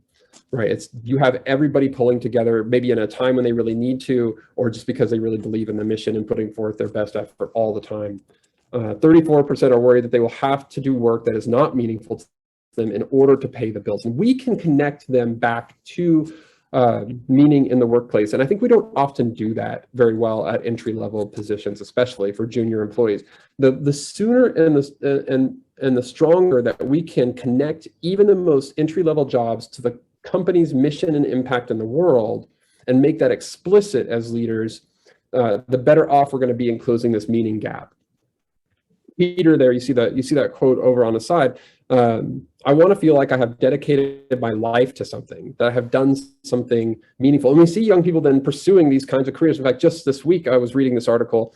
Right, you have everybody pulling together, maybe in a time when they really need to, or just because they really believe in the mission and putting forth their best effort all the time. 34% are worried that they will have to do work that is not meaningful to them in order to pay the bills. And we can connect them back to meaning in the workplace. And I think we don't often do that very well at entry-level positions, especially for junior employees. The sooner and the stronger that we can connect even the most entry-level jobs to the company's mission and impact in the world and make that explicit as leaders, the better off we're going to be in closing this meaning gap. Peter, there you see that quote over on the side. I want to feel like I have dedicated my life to something, that I have done something meaningful. And we see young people then pursuing these kinds of careers. In fact, just this week I was reading this article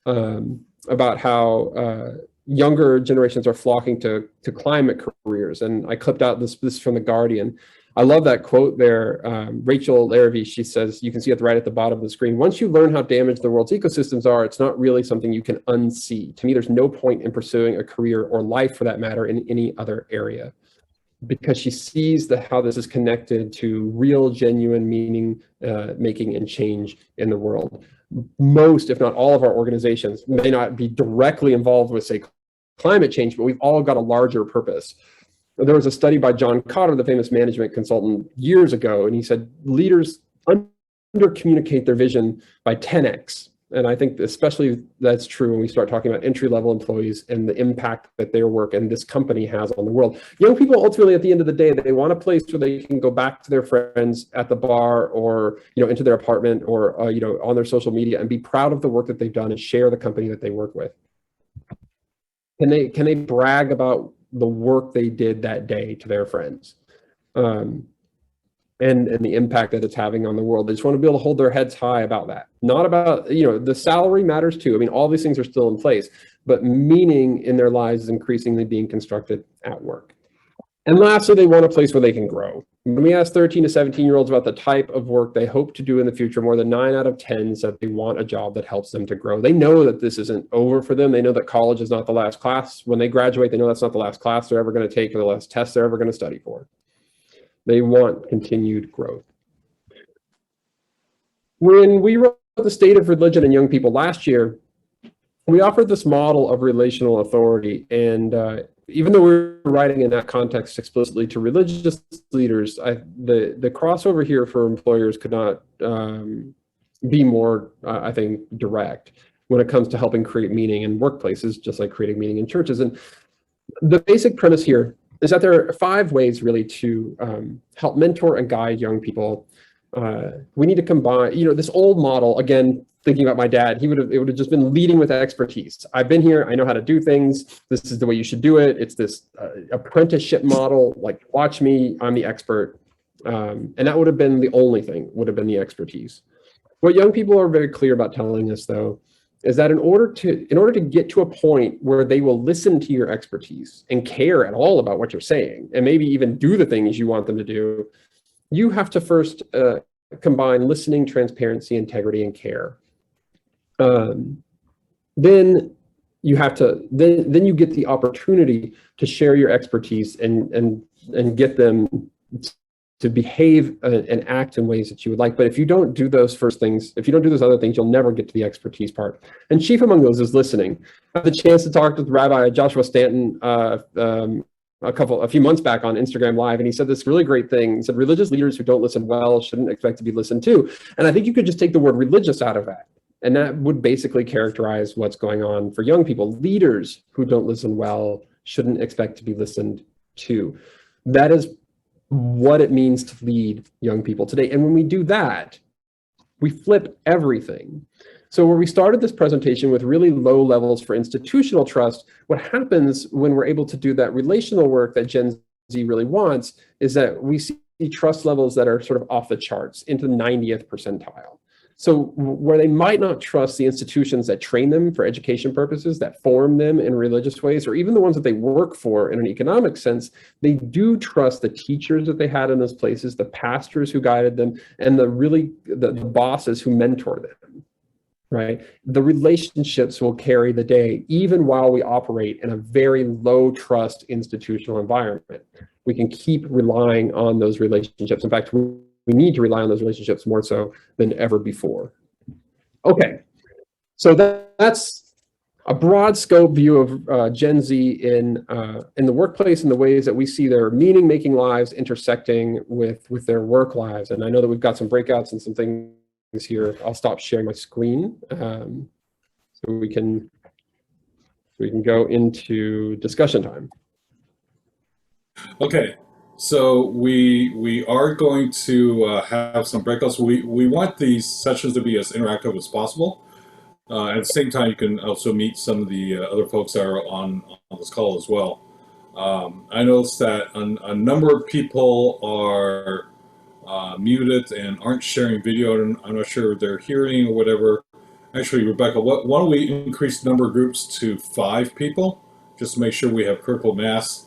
about how younger generations are flocking to climate careers, and I clipped out this from The Guardian. I love that quote there. Rachel Larrabee, she says, you can see it right at the bottom of the screen. Once you learn how damaged the world's ecosystems are, it's not really something you can unsee. To me, there's no point in pursuing a career or life for that matter in any other area, because she sees how this is connected to real, genuine meaning making and change in the world. Most, if not all of our organizations may not be directly involved with, say, climate change, but we've all got a larger purpose. There was a study by John Cotter, the famous management consultant, years ago, and he said leaders under-communicate their vision by 10x. And I think especially that's true when we start talking about entry-level employees and the impact that their work and this company has on the world. Young people, ultimately, at the end of the day, they want a place where they can go back to their friends at the bar or into their apartment or on their social media and be proud of the work that they've done and share the company that they work with. Can they brag about the work they did that day to their friends, and the impact that it's having on the world? They just want to be able to hold their heads high about that. Not about, the salary matters too. I mean, all these things are still in place, but meaning in their lives is increasingly being constructed at work. And lastly, they want a place where they can grow. When we ask 13 to 17-year-olds about the type of work they hope to do in the future, more than 9 out of 10 said they want a job that helps them to grow. They know that this isn't over for them. They know that college is not the last class. When they graduate, they know that's not the last class they're ever going to take or the last test they're ever going to study for. They want continued growth. When we wrote The State of Religion in Young People last year, we offered this model of relational authority. And even though we were writing in that context explicitly to religious leaders, the crossover here for employers could not be more, I think, direct when it comes to helping create meaning in workplaces, just like creating meaning in churches. And the basic premise here is that there are 5 ways really to help mentor and guide young people. We need to combine, this old model, again, thinking about my dad, it would have just been leading with expertise. I've been here, I know how to do things. This is the way you should do it. It's this apprenticeship model, like watch me, I'm the expert. And that would have been the only thing, would have been the expertise. What young people are very clear about telling us, though, is that in order to get to a point where they will listen to your expertise and care at all about what you're saying, and maybe even do the things you want them to do, you have to first combine listening, transparency, integrity, and care. Then you have to then you get the opportunity to share your expertise and get them to behave and act in ways that you would like. But if you don't do those first things, if you don't do those other things, you'll never get to the expertise part. And chief among those is listening. I had the chance to talk with Rabbi Joshua Stanton a few months back on Instagram Live, and he said this really great thing. He said, religious leaders who don't listen well shouldn't expect to be listened to. And I think you could just take the word religious out of that. And that would basically characterize what's going on for young people. Leaders who don't listen well shouldn't expect to be listened to. That is what it means to lead young people today. And when we do that, we flip everything. So where we started this presentation with really low levels for institutional trust, what happens when we're able to do that relational work that Gen Z really wants is that we see trust levels that are sort of off the charts into the 90th percentile. So where they might not trust the institutions that train them for education purposes, that form them in religious ways, or even the ones that they work for in an economic sense, they do trust the teachers that they had in those places, the pastors who guided them, and the bosses who mentor them, right? The relationships will carry the day, even while we operate in a very low trust institutional environment. We can keep relying on those relationships. In fact, we need to rely on those relationships more so than ever before. Okay, so that's a broad scope view of Gen Z in the workplace and the ways that we see their meaning-making lives intersecting with their work lives. And I know that we've got some breakouts and some things here. I'll stop sharing my screen so we can go into discussion time. Okay. So we are going to have some breakouts. We want these sessions to be as interactive as possible. At the same time, you can also meet some of the other folks that are on this call as well. I noticed that a number of people are muted and aren't sharing video, and I'm not sure if they're hearing or whatever. Actually, Rebecca, why don't we increase the number of groups to 5 people, just to make sure we have critical mass.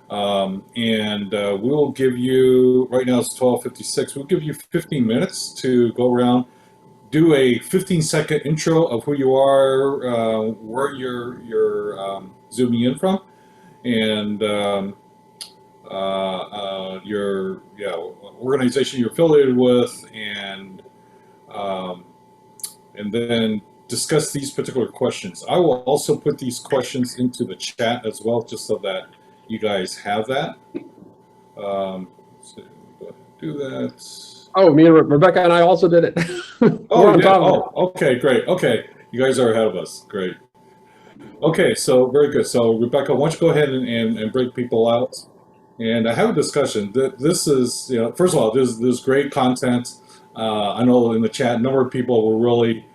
We'll give you, right now it's 12:56, we'll give you 15 minutes to go around, do a 15-second intro of who you are, where you're zooming in from, and your organization you're affiliated with, and then discuss these particular questions. I will also put these questions into the chat as well, just so that you guys have that. So go ahead and do that. Oh, me and Rebecca and I also did it. Okay, great. Okay, you guys are ahead of us. Great. Okay, so very good. So Rebecca, why don't you go ahead and break people out and have a discussion. This is, first of all, there's great content. I know in the chat, a number of people were really,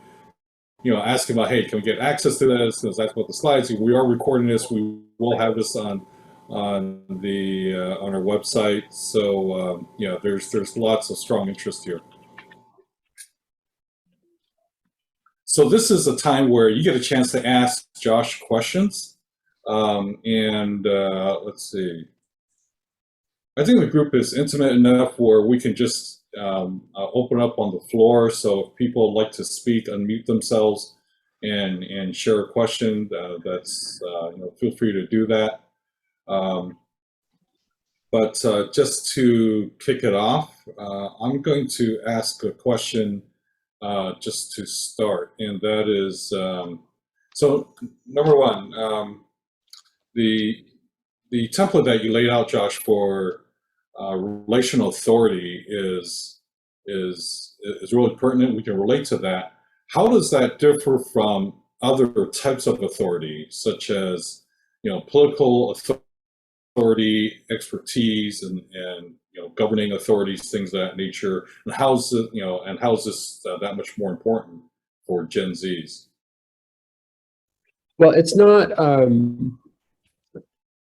asking about, hey, can we get access to this? That's about the slides. We are recording this. We will have this on our website. So there's lots of strong interest here. So this is a time where you get a chance to ask Josh questions. Let's see. I think the group is intimate enough where we can just open up on the floor. So if people like to speak, unmute themselves and share a question, that's feel free to do that. But just to kick it off, I'm going to ask a question just to start, and that is, so number one, the the template that you laid out, Josh, for relational authority is really pertinent. We can relate to that. How does that differ from other types of authority, such as political authority, expertise, and governing authorities, things of that nature? And how's it, and how's this that much more important for Gen Zs? Well, it's not.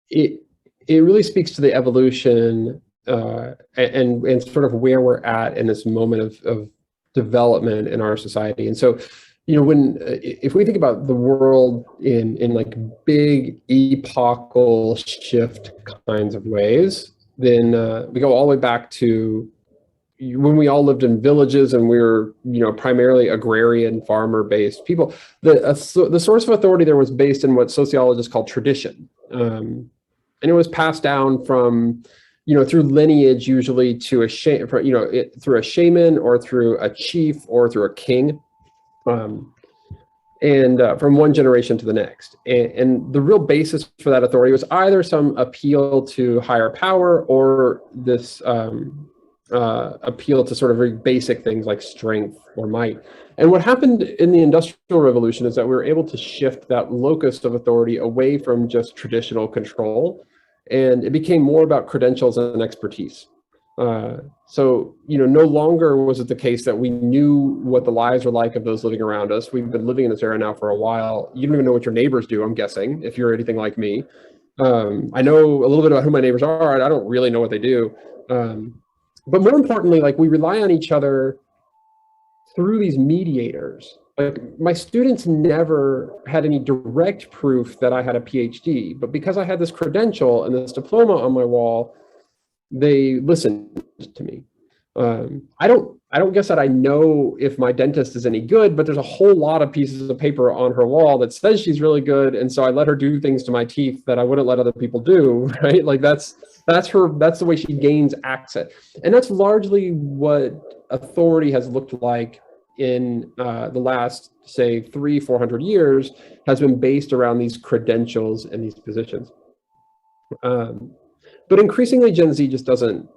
It really speaks to the evolution and sort of where we're at in this moment of development in our society. And so, if we think about the world in like big epochal shift kinds of ways, then we go all the way back to when we all lived in villages and we were, primarily agrarian, farmer-based people. The source of authority there was based in what sociologists call tradition, and it was passed down from, through lineage, usually to through a shaman or through a chief or through a king, and from one generation to the next. And the real basis for that authority was either some appeal to higher power or this appeal to sort of very basic things like strength or might. And what happened in the Industrial Revolution is that we were able to shift that locus of authority away from just traditional control, and it became more about credentials and expertise. So, no longer was it the case that we knew what the lives were like of those living around us. We've been living in this era now for a while. You don't even know what your neighbors do, I'm guessing, if you're anything like me. I know a little bit about who my neighbors are. I don't really know what they do. But more importantly, like, we rely on each other through these mediators. Like, my students never had any direct proof that I had a PhD, but because I had this credential and this diploma on my wall, they listened to me. I don't guess that I know if my dentist is any good, but there's a whole lot of pieces of paper on her wall that says she's really good, and so I let her do things to my teeth that I wouldn't let other people do, right? Like, that's the way she gains access. And that's largely what authority has looked like in the last, say, 300-400 years, has been based around these credentials and these positions. But increasingly, Gen Z just doesn't.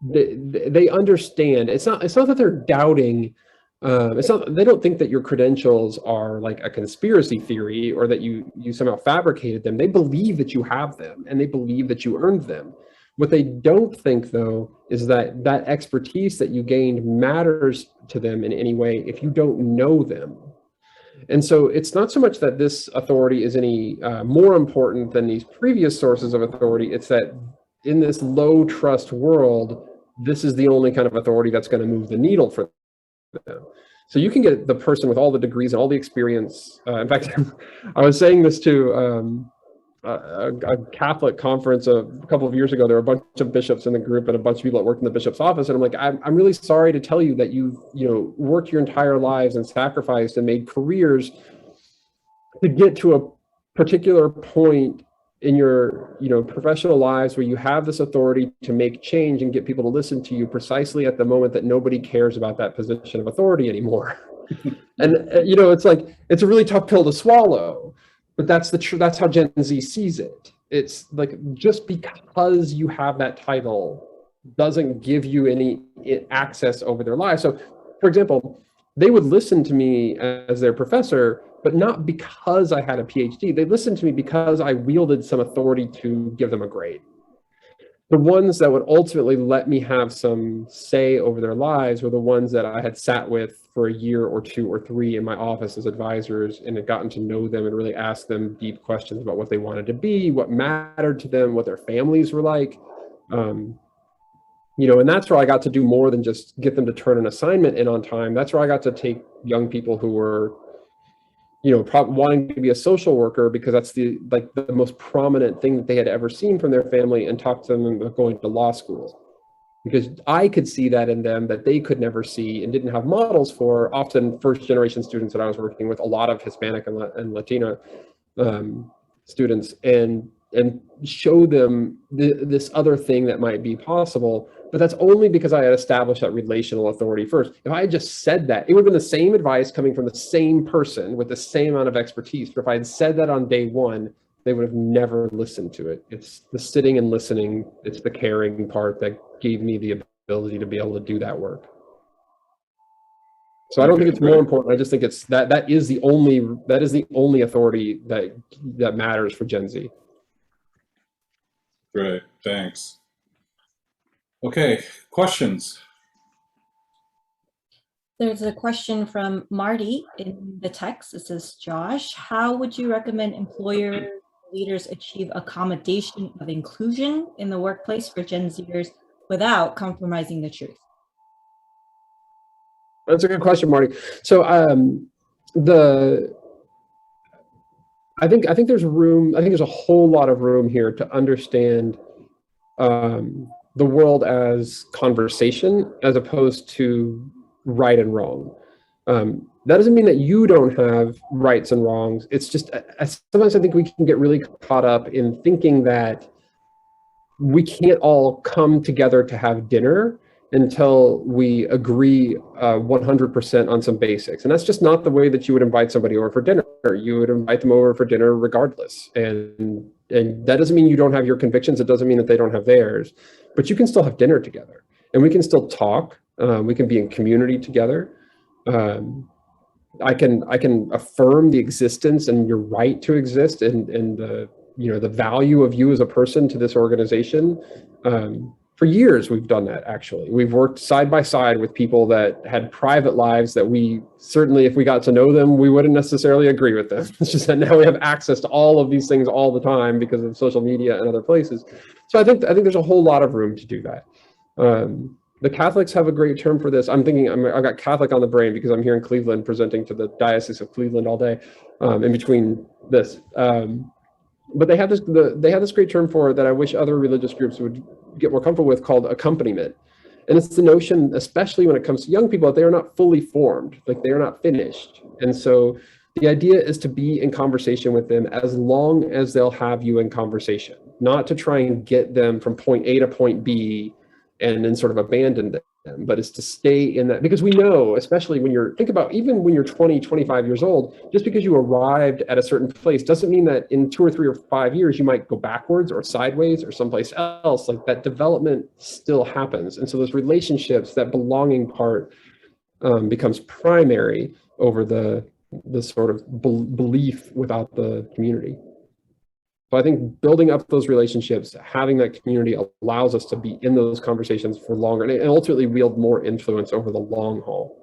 They understand. It's not that they're doubting. It's not. They don't think that your credentials are like a conspiracy theory or that you somehow fabricated them. They believe that you have them and they believe that you earned them. What they don't think, though, is that that expertise that you gained matters to them in any way if you don't know them. And so it's not so much that this authority is any more important than these previous sources of authority. It's that in this low trust world, this is the only kind of authority that's going to move the needle for them. So you can get the person with all the degrees and all the experience. In fact, I was saying this to a Catholic conference a couple of years ago. There were a bunch of bishops in the group and a bunch of people that worked in the bishop's office. And I'm like, I'm really sorry to tell you that you've worked your entire lives and sacrificed and made careers to get to a particular point in your professional lives where you have this authority to make change and get people to listen to you precisely at the moment that nobody cares about that position of authority anymore. And it's like, it's a really tough pill to swallow, but that's how Gen Z sees it. It's like, just because you have that title doesn't give you any access over their lives. So, for example, they would listen to me as their professor, but not because I had a PhD. They listened to me because I wielded some authority to give them a grade. The ones that would ultimately let me have some say over their lives were the ones that I had sat with for a year or two or three in my office as advisors and had gotten to know them and really asked them deep questions about what they wanted to be, what mattered to them, what their families were like. And that's where I got to do more than just get them to turn an assignment in on time. That's where I got to take young people who were wanting to be a social worker because that's the most prominent thing that they had ever seen from their family, and talk to them about going to law school. Because I could see that in them that they could never see and didn't have models for. Often first generation students that I was working with, a lot of Hispanic and Latina students, and show them this other thing that might be possible. But that's only because I had established that relational authority first. If I had just said that, it would have been the same advice coming from the same person with the same amount of expertise. But if I had said that on day one, they would have never listened to it. It's the sitting and listening, it's the caring part that gave me the ability to be able to do that work. So I don't think it's more important. I just think it's that is the only authority that matters for Gen Z. Great, thanks. Okay, questions? There's a question from Marty in the text. It says, Josh, how would you recommend employer leaders achieve accommodation of inclusion in the workplace for Gen Zers without compromising the truth? That's a good question, Marty. So I think there's room. I think there's a whole lot of room here to understand the world as conversation as opposed to right and wrong. That doesn't mean that you don't have rights and wrongs. It's just sometimes I think we can get really caught up in thinking that we can't all come together to have dinner until we agree 100% on some basics. And that's just not the way that you would invite somebody over for dinner. You would invite them over for dinner regardless. And that doesn't mean you don't have your convictions. It doesn't mean that they don't have theirs. But you can still have dinner together. And we can still talk. We can be in community together. I can affirm the existence and your right to exist and the value of you as a person to this organization. For years, we've done that, actually. We've worked side by side with people that had private lives that we certainly, if we got to know them, we wouldn't necessarily agree with them. It's just that now we have access to all of these things all the time because of social media and other places. So I think there's a whole lot of room to do that. The Catholics have a great term for this. I've got Catholic on the brain because I'm here in Cleveland presenting to the Diocese of Cleveland all day in between this. But they have this great term for it that I wish other religious groups would get more comfortable with, called accompaniment. And it's the notion, especially when it comes to young people, that they are not fully formed, like they are not finished. And so the idea is to be in conversation with them as long as they'll have you in conversation, not to try and get them from point A to point B and then sort of abandon them, but it's to stay in that, because we know, especially even when you're 20, 25 years old, just because you arrived at a certain place doesn't mean that in 2 or 3 or 5 years, you might go backwards or sideways or someplace else. Like, that development still happens. And so those relationships, that belonging part becomes primary over the sort of belief without the community. So I think building up those relationships, having that community allows us to be in those conversations for longer and ultimately wield more influence over the long haul.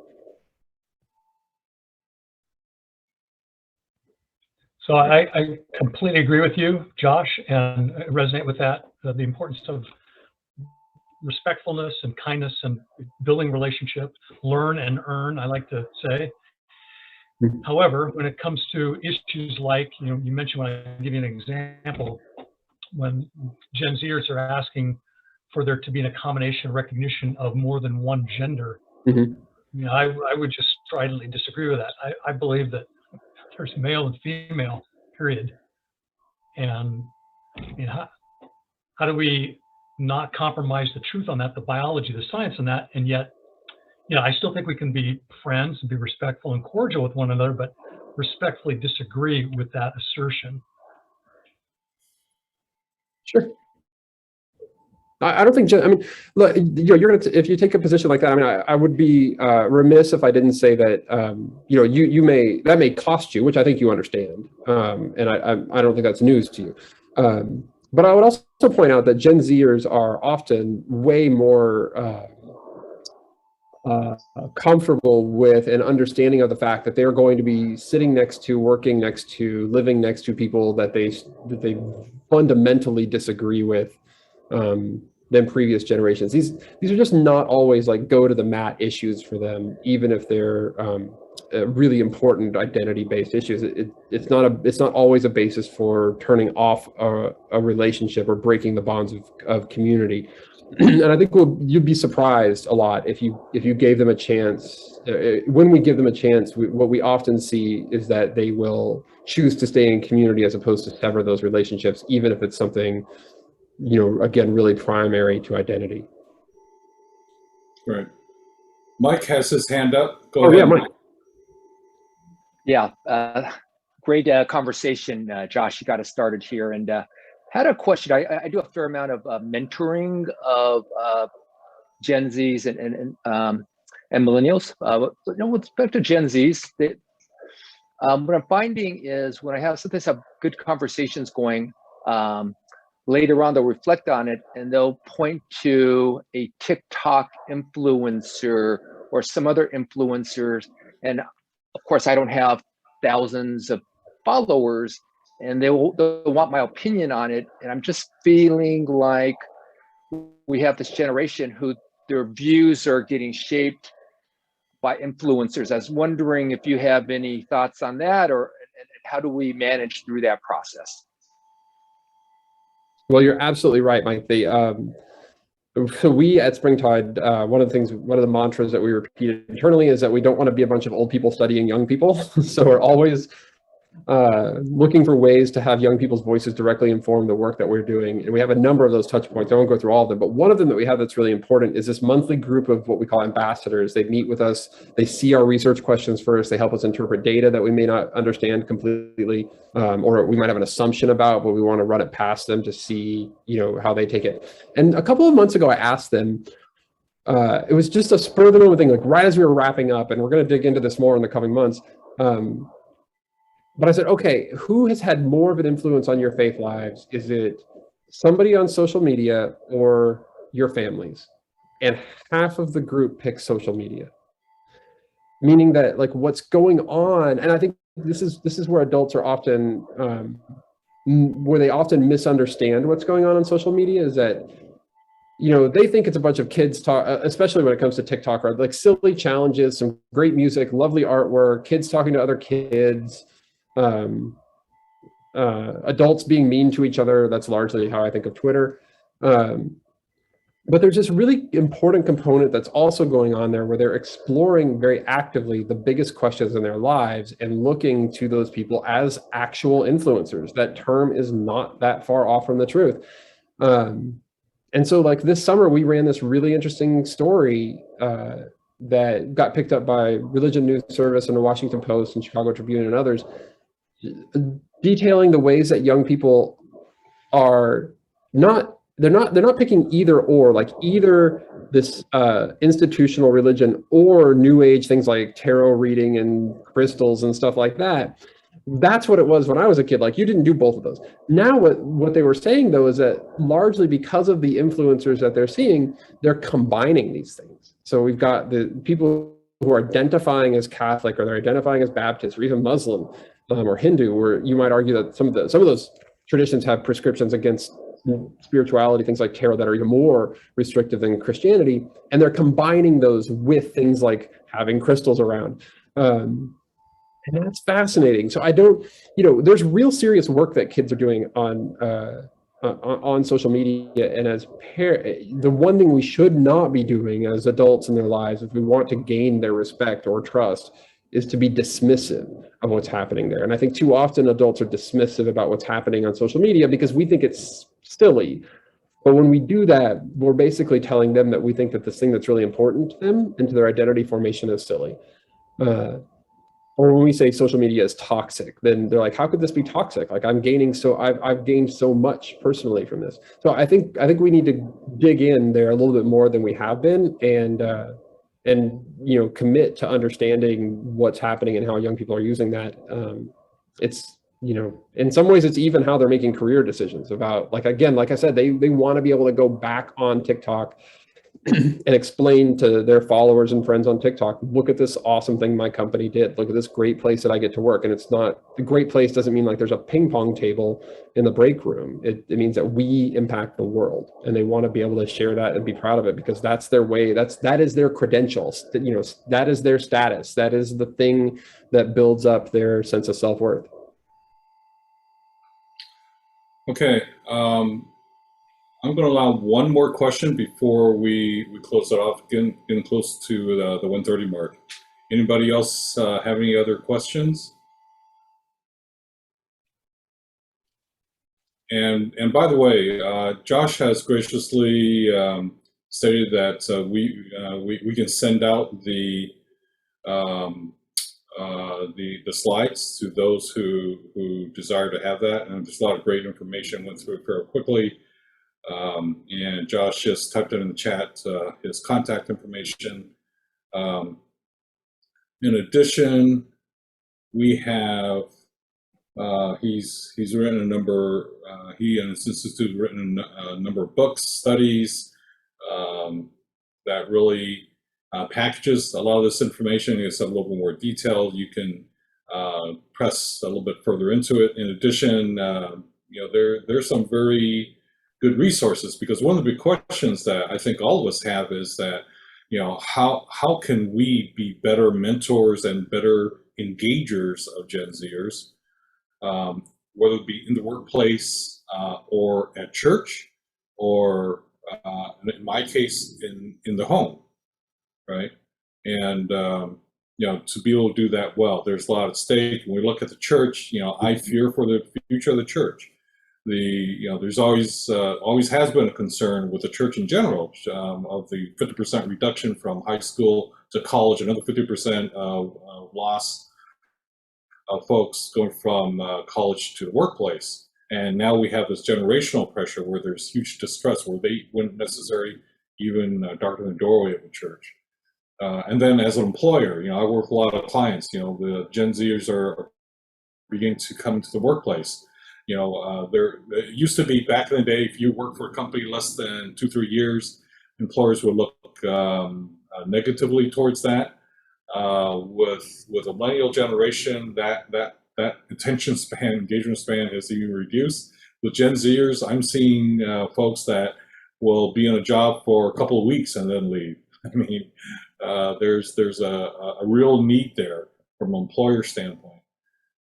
So I completely agree with you, Josh, and resonate with that, the importance of respectfulness and kindness and building relationship, learn and earn, I like to say. However, when it comes to issues like, you mentioned, when I give you an example, when Gen Zers are asking for there to be an accommodation recognition of more than one gender, I would just stridently disagree with that. I believe that there's male and female, period. And how do we not compromise the truth on that, the biology, the science on that, and yet, I still think we can be friends and be respectful and cordial with one another, but respectfully disagree with that assertion. Sure. I don't think, look, you're gonna, if you take a position like that, I would be remiss if I didn't say that, that may cost you, which I think you understand. And I don't think that's news to you. But I would also point out that Gen Zers are often way more comfortable with an understanding of the fact that they're going to be sitting next to, working next to, living next to people that they fundamentally disagree with. previous generations. These are just not always like go to the mat issues for them, even if they're really important identity-based issues. It's not always a basis for turning off a relationship or breaking the bonds of community. And I think you'd be surprised a lot if you gave them a chance. When we give them a chance, what we often see is that they will choose to stay in community as opposed to sever those relationships, even if it's something, again, really primary to identity. Right. Mike has his hand up. Go Oh, ahead, yeah, Mike. Yeah, great conversation, Josh. You got us started here, and had a question. I do a fair amount of mentoring of Gen Zs and millennials. With respect to Gen Zs, what I'm finding is when I sometimes have good conversations going, later on they'll reflect on it and they'll point to a TikTok influencer or some other influencers, and of course I don't have thousands of followers, and they'll want my opinion on it, and I'm just feeling like we have this generation who their views are getting shaped by influencers. I was wondering if you have any thoughts on that, or and how do we manage through that process? Well, you're absolutely right, Mike. So we at Springtide, one of the mantras that we repeat internally is that we don't want to be a bunch of old people studying young people. So we're always looking for ways to have young people's voices directly inform the work that we're doing. And we have a number of those touch points. I won't go through all of them, but one of them that we have that's really important is this monthly group of what we call ambassadors. They meet with us, they see our research questions first, they help us interpret data that we may not understand completely, or we might have an assumption about, but we want to run it past them to see, how they take it. And a couple of months ago, I asked them, it was just a spur of the moment thing, like right as we were wrapping up, and we're going to dig into this more in the coming months. But I said, okay, who has had more of an influence on your faith lives? Is it somebody on social media or your families? And half of the group picked social media, meaning that like what's going on, and I think this is where adults are often, where they often misunderstand what's going on social media, is that they think it's a bunch of kids talk, especially when it comes to TikTok, or like silly challenges, some great music, lovely artwork, kids talking to other kids. Adults being mean to each other. That's largely how I think of Twitter. But there's this really important component that's also going on there where they're exploring very actively the biggest questions in their lives and looking to those people as actual influencers. That term is not that far off from the truth. And so like this summer, we ran this really interesting story that got picked up by Religion News Service and the Washington Post and Chicago Tribune and others, detailing the ways that young people are they're not picking either or, like either this institutional religion or new age things like tarot reading and crystals and stuff like that. That's what it was when I was a kid. Like you didn't do both of those. Now what they were saying though is that largely because of the influencers that they're seeing, they're combining these things. So we've got the people who are identifying as Catholic, or they're identifying as Baptist, or even Muslim or Hindu, where you might argue that some of those traditions have prescriptions against spirituality, things like tarot, that are even more restrictive than Christianity, and they're combining those with things like having crystals around. And that's fascinating. So I don't, there's real serious work that kids are doing on social media, and as the one thing we should not be doing as adults in their lives, if we want to gain their respect or trust, is to be dismissive of what's happening there. And I think too often adults are dismissive about what's happening on social media because we think it's silly. But when we do that, we're basically telling them that we think that this thing that's really important to them and to their identity formation is silly. Or when we say social media is toxic, then they're like, how could this be toxic? Like I've gained so much personally from this. So I think we need to dig in there a little bit more than we have been, and commit to understanding what's happening and how young people are using that. It's, in some ways it's even how they're making career decisions about, like, again, like I said, they want to be able to go back on TikTok and explain to their followers and friends on TikTok, look at this awesome thing my company did. Look at this great place that I get to work. And it's not, the great place doesn't mean like there's a ping pong table in the break room. It means that we impact the world, and they want to be able to share that and be proud of it, because that's their way. That is their credentials. You know, that is their status. That is the thing that builds up their sense of self-worth. Okay. I'm going to allow one more question before we close it off, getting close to the 1:30 mark. Anybody else have any other questions? And by the way, Josh has graciously stated that we can send out the slides to those who desire to have that. And there's a lot of great information. Went through it very quickly. And Josh just typed it in the chat, his contact information. In addition, we have, he's written a number, he and his institute have written a number of books, studies, that really packages a lot of this information. It's a little bit more detailed. You can press a little bit further into it. In addition, you know, there's some very good resources, because one of the big questions that I think all of us have is that, you know, how can we be better mentors and better engagers of Gen Zers, whether it be in the workplace or at church, or in my case, in the home, right? And you know, to be able to do that well, there's a lot at stake. When we look at the church, you know, I fear for the future of the church. You know, there's always has been a concern with the church in general of the 50% reduction from high school to college, another 50% loss of folks going from college to the workplace. And now we have this generational pressure where there's huge distress, where they wouldn't necessarily even darken the doorway of the church. And then as an employer, you know, I work with a lot of clients. You know, the Gen Zers are beginning to come into the workplace. You know, it used to be back in the day, if you worked for a company less than 2-3 years, employers would look negatively towards that. With a millennial generation, that attention span, engagement span has even reduced. With Gen Zers, I'm seeing folks that will be in a job for a couple of weeks and then leave. I mean, there's a real need there from an employer standpoint.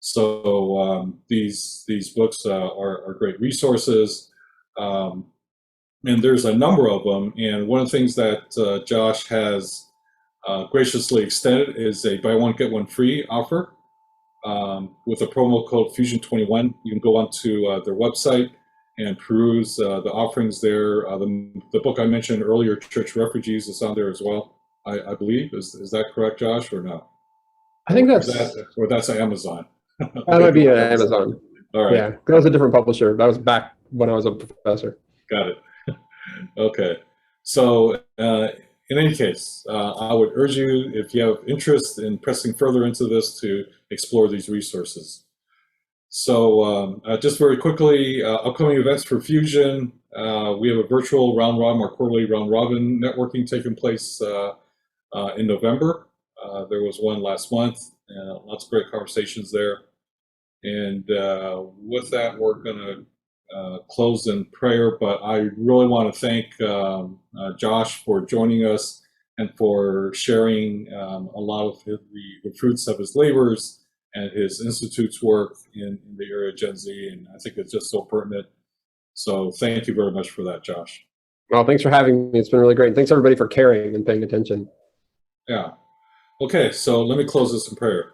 So these books are great resources, and there's a number of them. And one of the things that Josh has graciously extended is a buy one get one free offer with a promo code Fusion21. You can go onto their website and peruse the offerings there. The book I mentioned earlier, Church Refugees, is on there as well. I believe is that correct, Josh, or no? I think that's Amazon. That might be an Amazon. All right. Yeah, that was a different publisher. That was back when I was a professor. Got it. Okay. So in any case, I would urge you, if you have interest in pressing further into this, to explore these resources. So just very quickly, upcoming events for Fusion. We have a virtual round robin, our quarterly round robin networking taking place in November. There was one last month. Lots of great conversations there. And with that, we're going to close in prayer. But I really want to thank Josh for joining us and for sharing a lot of the fruits of his labors and his institute's work in the area of Gen Z. And I think it's just so pertinent. So thank you very much for that, Josh. Well, thanks for having me. It's been really great. Thanks, everybody, for caring and paying attention. Yeah. Okay, so let me close this in prayer.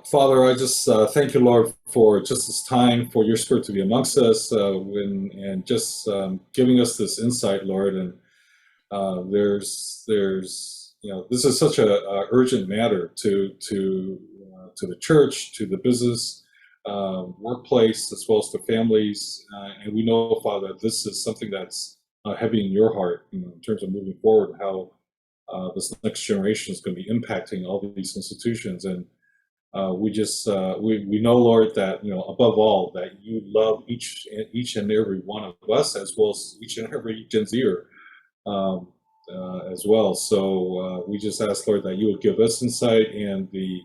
Father, I just thank you, Lord, for just this time, for your Spirit to be amongst us, and just giving us this insight, Lord. And there's you know, this is such a urgent matter to the church, to the business, workplace, as well as to families. And we know, Father, that this is something that's heavy in your heart, you know, in terms of moving forward, how this next generation is going to be impacting all these institutions. And we just we know, Lord, that, you know, above all, that you love each and every one of us, as well as each and every Gen Zer, as well. So we just ask, Lord, that you would give us insight and the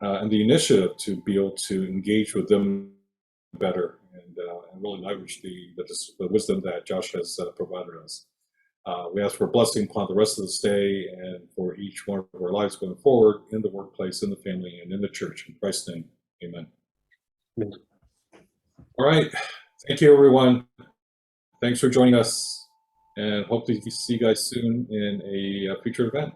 initiative to be able to engage with them better and really leverage the wisdom that Josh has provided us. We ask for a blessing upon the rest of this day and for each one of our lives going forward in the workplace, in the family, and in the church. In Christ's name, amen. Amen. All right. Thank you, everyone. Thanks for joining us, and hope to see you guys soon in a future event.